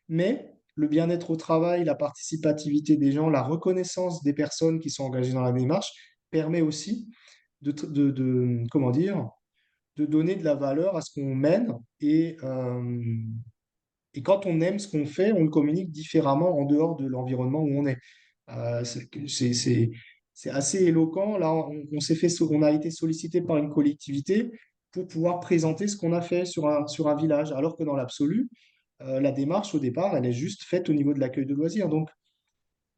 mais le bien-être au travail, la participativité des gens, la reconnaissance des personnes qui sont engagées dans la démarche permet aussi comment dire, de donner de la valeur à ce qu'on mène et quand on aime ce qu'on fait, on le communique différemment en dehors de l'environnement où on est. C'est assez éloquent. Là, on a été sollicité par une collectivité pour pouvoir présenter ce qu'on a fait sur un village, alors que dans l'absolu, la démarche au départ, elle est juste faite au niveau de l'accueil de loisirs. Donc,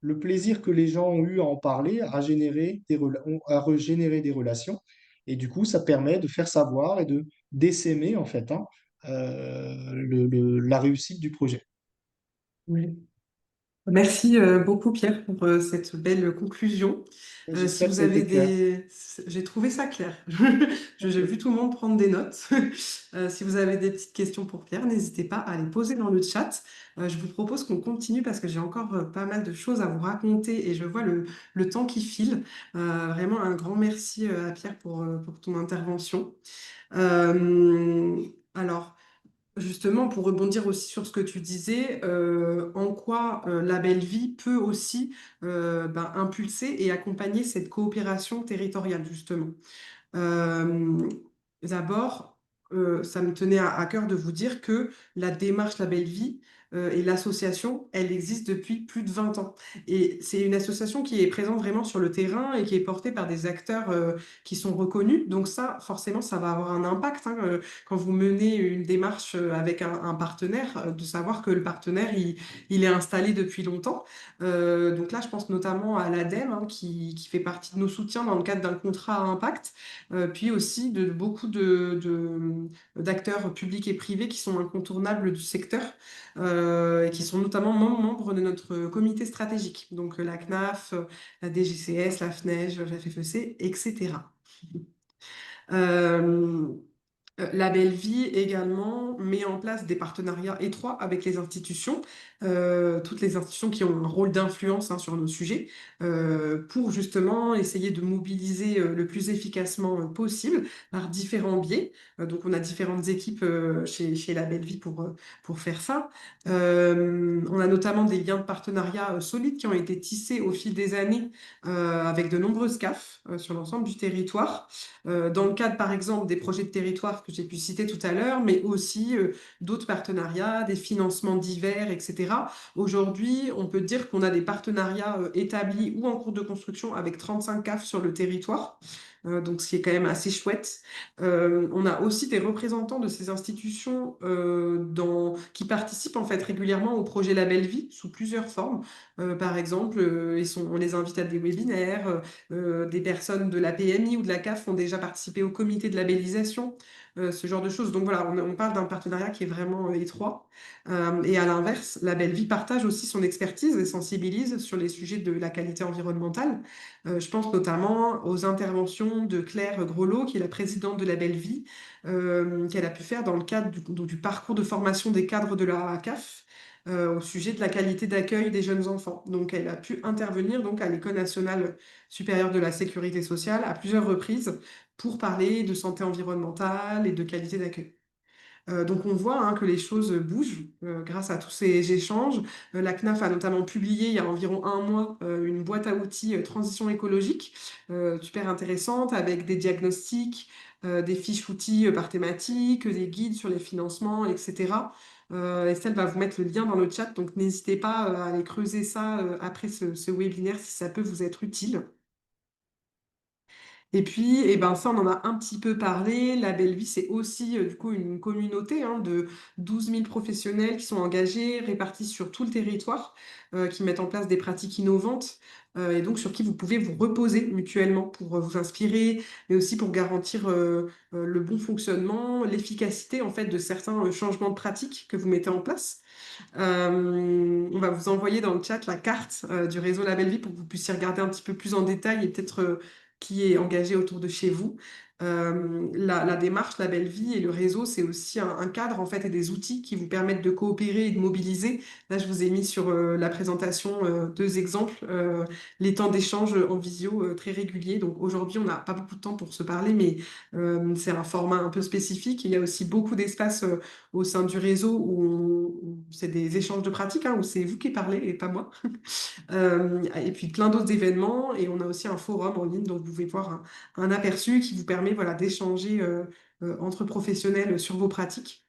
le plaisir que les gens ont eu à en parler a régénéré des relations. Et du coup, ça permet de faire savoir et de d'essaimer, en fait, hein, la réussite du projet. Oui. Merci beaucoup Pierre pour cette belle conclusion. Si J'espère que vous ça a avez été clair. des... J'ai trouvé ça clair. J'ai Ok. vu tout le monde prendre des notes. Si vous avez des petites questions pour Pierre, n'hésitez pas à les poser dans le chat. Je vous propose qu'on continue parce que j'ai encore pas mal de choses à vous raconter et je vois le temps qui file. Vraiment un grand merci à Pierre pour ton intervention. Alors, justement, pour rebondir aussi sur ce que tu disais, en quoi la belle vie peut aussi impulser et accompagner cette coopération territoriale, justement. Euh, D'abord, ça me tenait à cœur de vous dire que la démarche La Belle Vie et l'association, elle existe depuis plus de 20 ans. Et c'est une association qui est présente vraiment sur le terrain et qui est portée par des acteurs qui sont reconnus. Donc ça, forcément, ça va avoir un impact hein, quand vous menez une démarche avec un partenaire, de savoir que le partenaire, il est installé depuis longtemps. Donc là, je pense notamment à l'ADEME, hein, qui fait partie de nos soutiens dans le cadre d'un contrat à impact puis aussi de beaucoup d'acteurs publics et privés qui sont incontournables du secteur et qui sont notamment membres de notre comité stratégique, donc la CNAF, la DGCS, la FNEJ, la FFEC, etc. Euh, la Belle Vie également met en place des partenariats étroits avec les institutions, toutes les institutions qui ont un rôle d'influence hein, sur nos sujets, pour justement essayer de mobiliser le plus efficacement possible par différents biais. Donc on a différentes équipes chez La Belle Vie pour faire ça. On a notamment des liens de partenariat solides qui ont été tissés au fil des années avec de nombreuses CAF sur l'ensemble du territoire dans le cadre, par exemple, des projets de territoire que j'ai pu citer tout à l'heure, mais aussi d'autres partenariats, des financements divers, etc. Aujourd'hui, on peut dire qu'on a des partenariats établis ou en cours de construction avec 35 CAF sur le territoire. Donc, ce qui est quand même assez chouette. On a aussi des représentants de ces institutions qui participent en fait régulièrement au projet Label Vie sous plusieurs formes. Par exemple, on les invite à des webinaires, des personnes de la PMI ou de la CAF ont déjà participé au comité de labellisation, ce genre de choses. Donc voilà, on parle d'un partenariat qui est vraiment étroit. Et à l'inverse, la Belle Vie partage aussi son expertise et sensibilise sur les sujets de la qualité environnementale. Je pense notamment aux interventions de Claire Grelot, qui est la présidente de la Belle Vie, qu'elle a pu faire dans le cadre du parcours de formation des cadres de la CAF au sujet de la qualité d'accueil des jeunes enfants. Donc, elle a pu intervenir donc à l'École nationale supérieure de la sécurité sociale à plusieurs reprises pour parler de santé environnementale et de qualité d'accueil. Donc on voit hein, que les choses bougent grâce à tous ces échanges. La CNAF a notamment publié il y a environ un mois une boîte à outils transition écologique super intéressante avec des diagnostics, des fiches outils par thématique, des guides sur les financements, etc. Estelle va vous mettre le lien dans le chat, donc n'hésitez pas à aller creuser ça après ce webinaire si ça peut vous être utile. Et puis, eh ben, ça, on en a un petit peu parlé. La Belle Vie, c'est aussi du coup une communauté hein, de 12 000 professionnels qui sont engagés, répartis sur tout le territoire, qui mettent en place des pratiques innovantes et donc sur qui vous pouvez vous reposer mutuellement pour vous inspirer, mais aussi pour garantir le bon fonctionnement, l'efficacité en fait de certains changements de pratiques que vous mettez en place. On va vous envoyer dans le chat la carte du réseau La Belle Vie pour que vous puissiez regarder un petit peu plus en détail et peut-être qui est engagé autour de chez vous. La démarche La Belle Vie et le réseau, c'est aussi un cadre en fait et des outils qui vous permettent de coopérer et de mobiliser. Là, je vous ai mis sur la présentation deux exemples, les temps d'échange en visio très réguliers. Donc aujourd'hui, on n'a pas beaucoup de temps pour se parler, mais c'est un format un peu spécifique. Il y a aussi beaucoup d'espace au sein du réseau où c'est des échanges de pratiques, hein, où c'est vous qui parlez et pas moi. Et puis plein d'autres événements. Et on a aussi un forum en ligne, donc vous pouvez voir un aperçu qui vous permet voilà, d'échanger entre professionnels sur vos pratiques.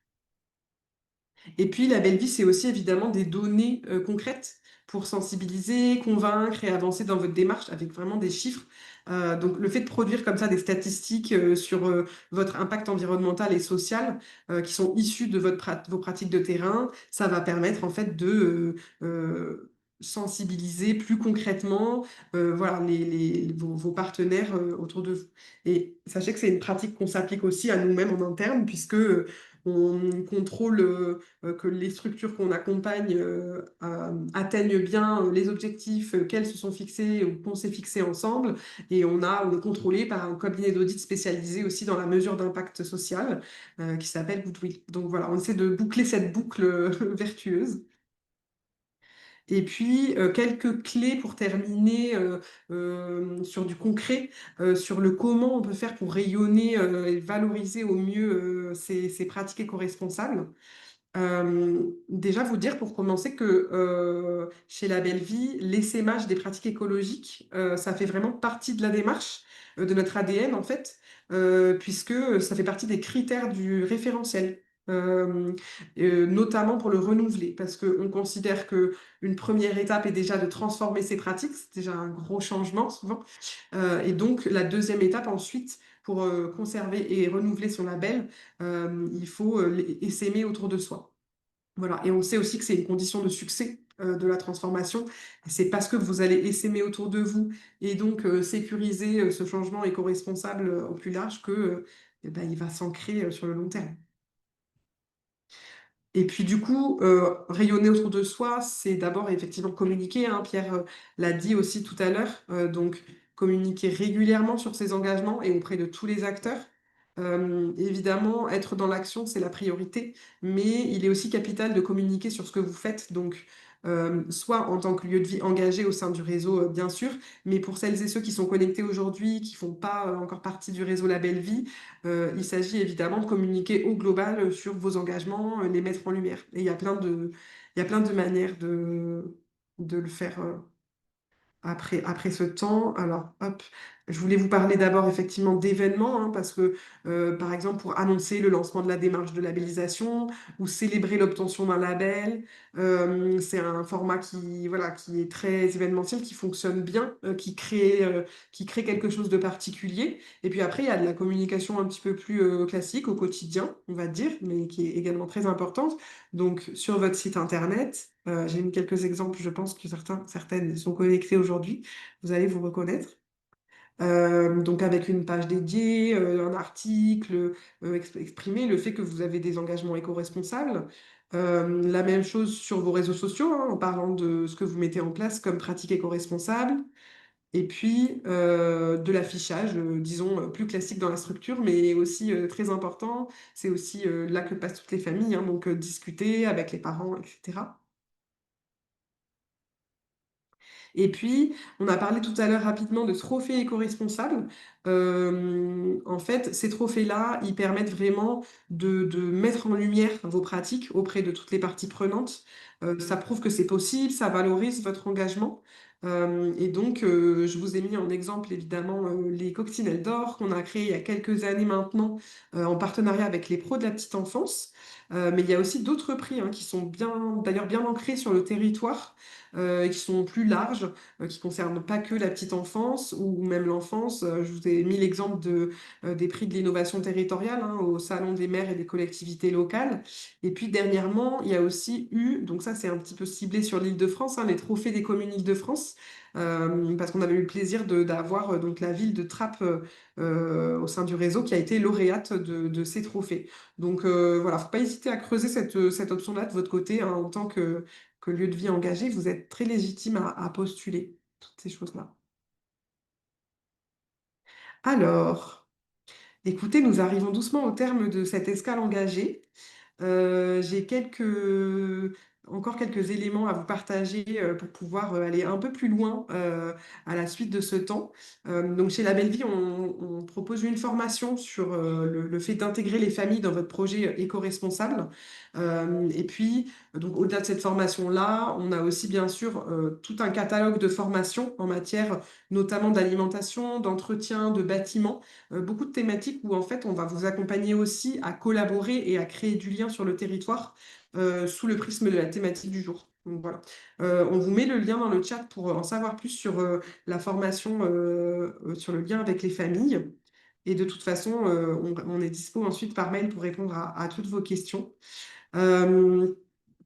Et puis la belle vie, c'est aussi évidemment des données concrètes pour sensibiliser, convaincre et avancer dans votre démarche avec vraiment des chiffres. Donc le fait de produire comme ça des statistiques sur votre impact environnemental et social qui sont issues de vos pratiques de terrain, ça va permettre en fait de sensibiliser plus concrètement voilà, vos partenaires autour de vous. Et sachez que c'est une pratique qu'on s'applique aussi à nous-mêmes en interne, puisque on contrôle que les structures qu'on accompagne atteignent bien les objectifs qu'elles se sont fixés ou qu'on s'est fixés ensemble. Et on est contrôlé par un cabinet d'audit spécialisé aussi dans la mesure d'impact social qui s'appelle Goodwill. Donc voilà, on essaie de boucler cette boucle vertueuse. Et puis, quelques clés pour terminer sur du concret, sur le comment on peut faire pour rayonner et valoriser au mieux ces pratiques éco-responsables. Déjà, vous dire pour commencer que chez La Belle Vie, l'essaimage des pratiques écologiques, ça fait vraiment partie de la démarche, de notre ADN en fait, puisque ça fait partie des critères du référentiel. Euh, Notamment pour le renouveler, parce qu'on considère que une première étape est déjà de transformer ces pratiques, c'est déjà un gros changement souvent. Et donc la deuxième étape ensuite, pour conserver et renouveler son label, il faut essaimer autour de soi. Voilà. Et on sait aussi que c'est une condition de succès de la transformation. C'est parce que vous allez essaimer autour de vous et donc sécuriser ce changement éco-responsable au plus large que eh ben, il va s'ancrer sur le long terme. Et puis du coup, rayonner autour de soi, c'est d'abord effectivement communiquer, hein, Pierre l'a dit aussi tout à l'heure, donc communiquer régulièrement sur ses engagements et auprès de tous les acteurs. Évidemment, être dans l'action, c'est la priorité, mais il est aussi capital de communiquer sur ce que vous faites, donc soit en tant que lieu de vie engagé au sein du réseau, bien sûr, mais pour celles et ceux qui sont connectés aujourd'hui, qui font pas encore partie du réseau La Belle Vie, il s'agit évidemment de communiquer au global sur vos engagements, les mettre en lumière. Et il y a plein de manières de le faire après ce temps. Alors, hop, je voulais vous parler d'abord effectivement d'événements, hein, parce que, par exemple, pour annoncer le lancement de la démarche de labellisation ou célébrer l'obtention d'un label, c'est un format qui, voilà, qui est très événementiel, qui fonctionne bien, qui crée quelque chose de particulier. Et puis après, il y a de la communication un petit peu plus classique au quotidien, on va dire, mais qui est également très importante. Donc, sur votre site internet, j'ai mis quelques exemples, je pense que certaines sont connectées aujourd'hui, vous allez vous reconnaître. Donc, avec une page dédiée, un article, exprimer le fait que vous avez des engagements éco-responsables. La même chose sur vos réseaux sociaux, hein, en parlant de ce que vous mettez en place comme pratique éco-responsable. Et puis, de l'affichage, disons, plus classique dans la structure, mais aussi très important. C'est aussi là que passent toutes les familles, hein, donc discuter avec les parents, etc. Et puis, on a parlé tout à l'heure rapidement de trophées éco-responsables. En fait, ces trophées-là, ils permettent vraiment de mettre en lumière vos pratiques auprès de toutes les parties prenantes. Ça prouve que c'est possible, ça valorise votre engagement. Et donc, je vous ai mis en exemple évidemment les coccinelles d'or qu'on a créées il y a quelques années maintenant en partenariat avec les pros de la petite enfance. Mais il y a aussi d'autres prix hein, qui sont bien, d'ailleurs bien ancrés sur le territoire qui sont plus larges, qui concernent pas que la petite enfance ou même l'enfance. Je vous ai mis l'exemple des prix de l'innovation territoriale hein, au Salon des maires et des collectivités locales. Et puis dernièrement, il y a aussi eu, donc ça c'est un petit peu ciblé sur l'Île-de-France, hein, les trophées des communes Île-de-France, parce qu'on avait eu le plaisir d'avoir donc la ville de Trappes au sein du réseau qui a été lauréate de ces trophées. Donc voilà, faut pas hésiter à creuser cette option-là de votre côté hein, en tant que lieu de vie engagé, vous êtes très légitime à postuler toutes ces choses-là. Alors, écoutez, nous arrivons doucement au terme de cette escale engagée. J'ai encore quelques éléments à vous partager pour pouvoir aller un peu plus loin à la suite de ce temps. Donc, chez La Belle Vie, on propose une formation sur le fait d'intégrer les familles dans votre projet éco-responsable. Et puis, donc, au-delà de cette formation-là, on a aussi bien sûr tout un catalogue de formations en matière notamment d'alimentation, d'entretien, de bâtiments beaucoup de thématiques où en fait on va vous accompagner aussi à collaborer et à créer du lien sur le territoire sous le prisme de la thématique du jour. Donc voilà. On vous met le lien dans le chat pour en savoir plus sur la formation, sur le lien avec les familles. Et de toute façon, on est dispo ensuite par mail pour répondre à toutes vos questions. Euh,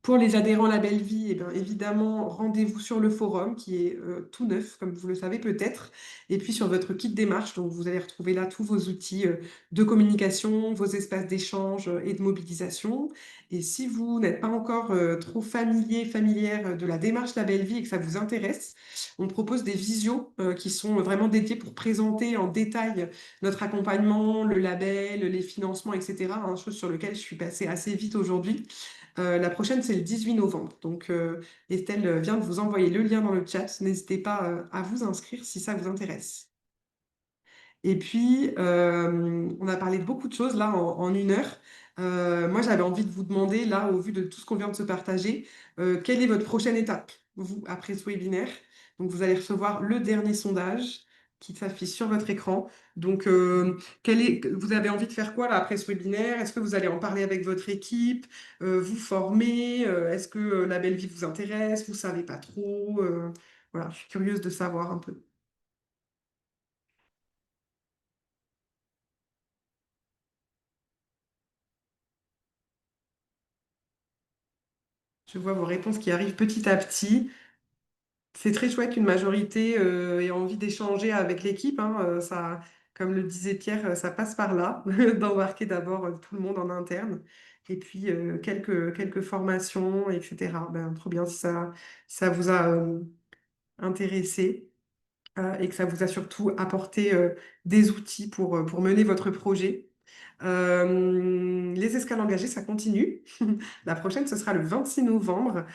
Pour les adhérents La Belle Vie, eh bien, évidemment, rendez-vous sur le forum qui est tout neuf, comme vous le savez peut-être, et puis sur votre kit démarche. Donc, vous allez retrouver là tous vos outils de communication, vos espaces d'échange et de mobilisation. Et si vous n'êtes pas encore trop familière de la démarche La Belle Vie et que ça vous intéresse, on propose des visios qui sont vraiment dédiés pour présenter en détail notre accompagnement, le label, les financements, etc. Chose sur lequel je suis passée assez vite aujourd'hui. La prochaine, c'est le 18 novembre. Donc, Estelle vient de vous envoyer le lien dans le chat. N'hésitez pas à vous inscrire si ça vous intéresse. Et puis, on a parlé de beaucoup de choses là en 1 heure. Moi, j'avais envie de vous demander, là, au vu de tout ce qu'on vient de se partager, quelle est votre prochaine étape, vous, après ce webinaire? Donc, vous allez recevoir le dernier sondage qui s'affiche sur votre écran. Donc, vous avez envie de faire quoi là après ce webinaire? Est-ce que vous allez en parler avec votre équipe, vous former? Est-ce que la belle vie vous intéresse? Vous savez pas trop? Voilà, je suis curieuse de savoir un peu. Je vois vos réponses qui arrivent petit à petit. C'est très chouette qu'une majorité ait envie d'échanger avec l'équipe, hein. Ça, comme le disait Pierre, ça passe par là, d'embarquer d'abord tout le monde en interne, et puis quelques formations, etc. Ben, trop bien si ça vous a intéressé et que ça vous a surtout apporté des outils pour mener votre projet. Les escales engagées, ça continue. La prochaine, ce sera le 26 novembre,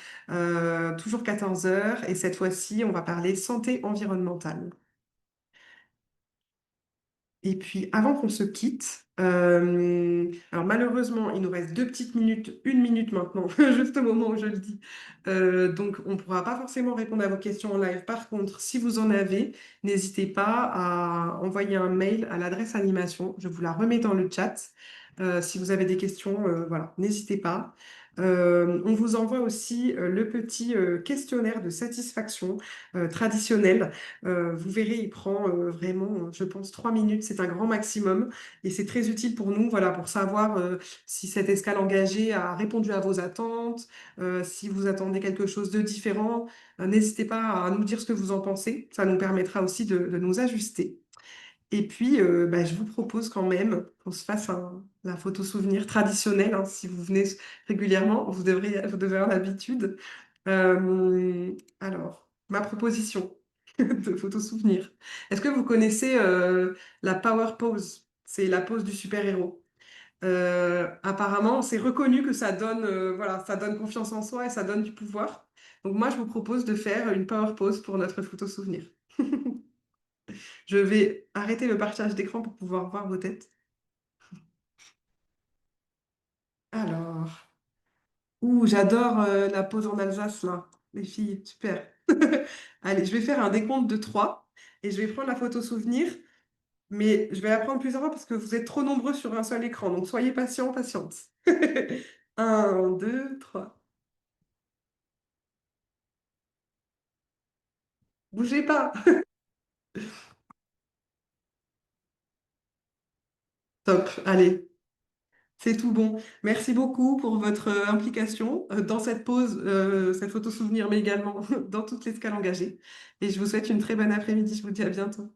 toujours 14 heures. Et cette fois-ci, on va parler santé environnementale. Et puis, avant qu'on se quitte, alors malheureusement, il nous reste 2 petites minutes, 1 minute maintenant, juste au moment où je le dis. Donc, on ne pourra pas forcément répondre à vos questions en live. Par contre, si vous en avez, n'hésitez pas à envoyer un mail à l'adresse animation. Je vous la remets dans le chat. Si vous avez des questions, voilà, n'hésitez pas. On vous envoie aussi le petit questionnaire de satisfaction traditionnel. Vous verrez, il prend vraiment, je pense, 3 minutes. C'est un grand maximum et c'est très utile pour nous, voilà, pour savoir si cette escale engagée a répondu à vos attentes, si vous attendez quelque chose de différent. N'hésitez pas à nous dire ce que vous en pensez. Ça nous permettra aussi de nous ajuster. Et puis, bah, je vous propose quand même qu'on se fasse la photo souvenir traditionnelle, hein. Si vous venez régulièrement, vous devez avoir l'habitude. Alors, ma proposition de photo souvenir. Est-ce que vous connaissez la power pose? C'est la pose du super-héros. Apparemment, c'est reconnu que ça donne, voilà, ça donne confiance en soi et ça donne du pouvoir. Donc moi, je vous propose de faire une power pose pour notre photo souvenir. Je vais arrêter le partage d'écran pour pouvoir voir vos têtes. Alors, j'adore la pause en Alsace, là. Les filles, super. Allez, je vais faire un décompte de 3 et je vais prendre la photo souvenir, mais je vais la prendre plusieurs fois parce que vous êtes trop nombreux sur un seul écran, donc soyez patients, patiente. 1, 2, 3. Bougez pas. Top, allez. C'est tout bon. Merci beaucoup pour votre implication dans cette pause, cette photo souvenir, mais également dans toutes les escales engagées. Et je vous souhaite une très bonne après-midi. Je vous dis à bientôt.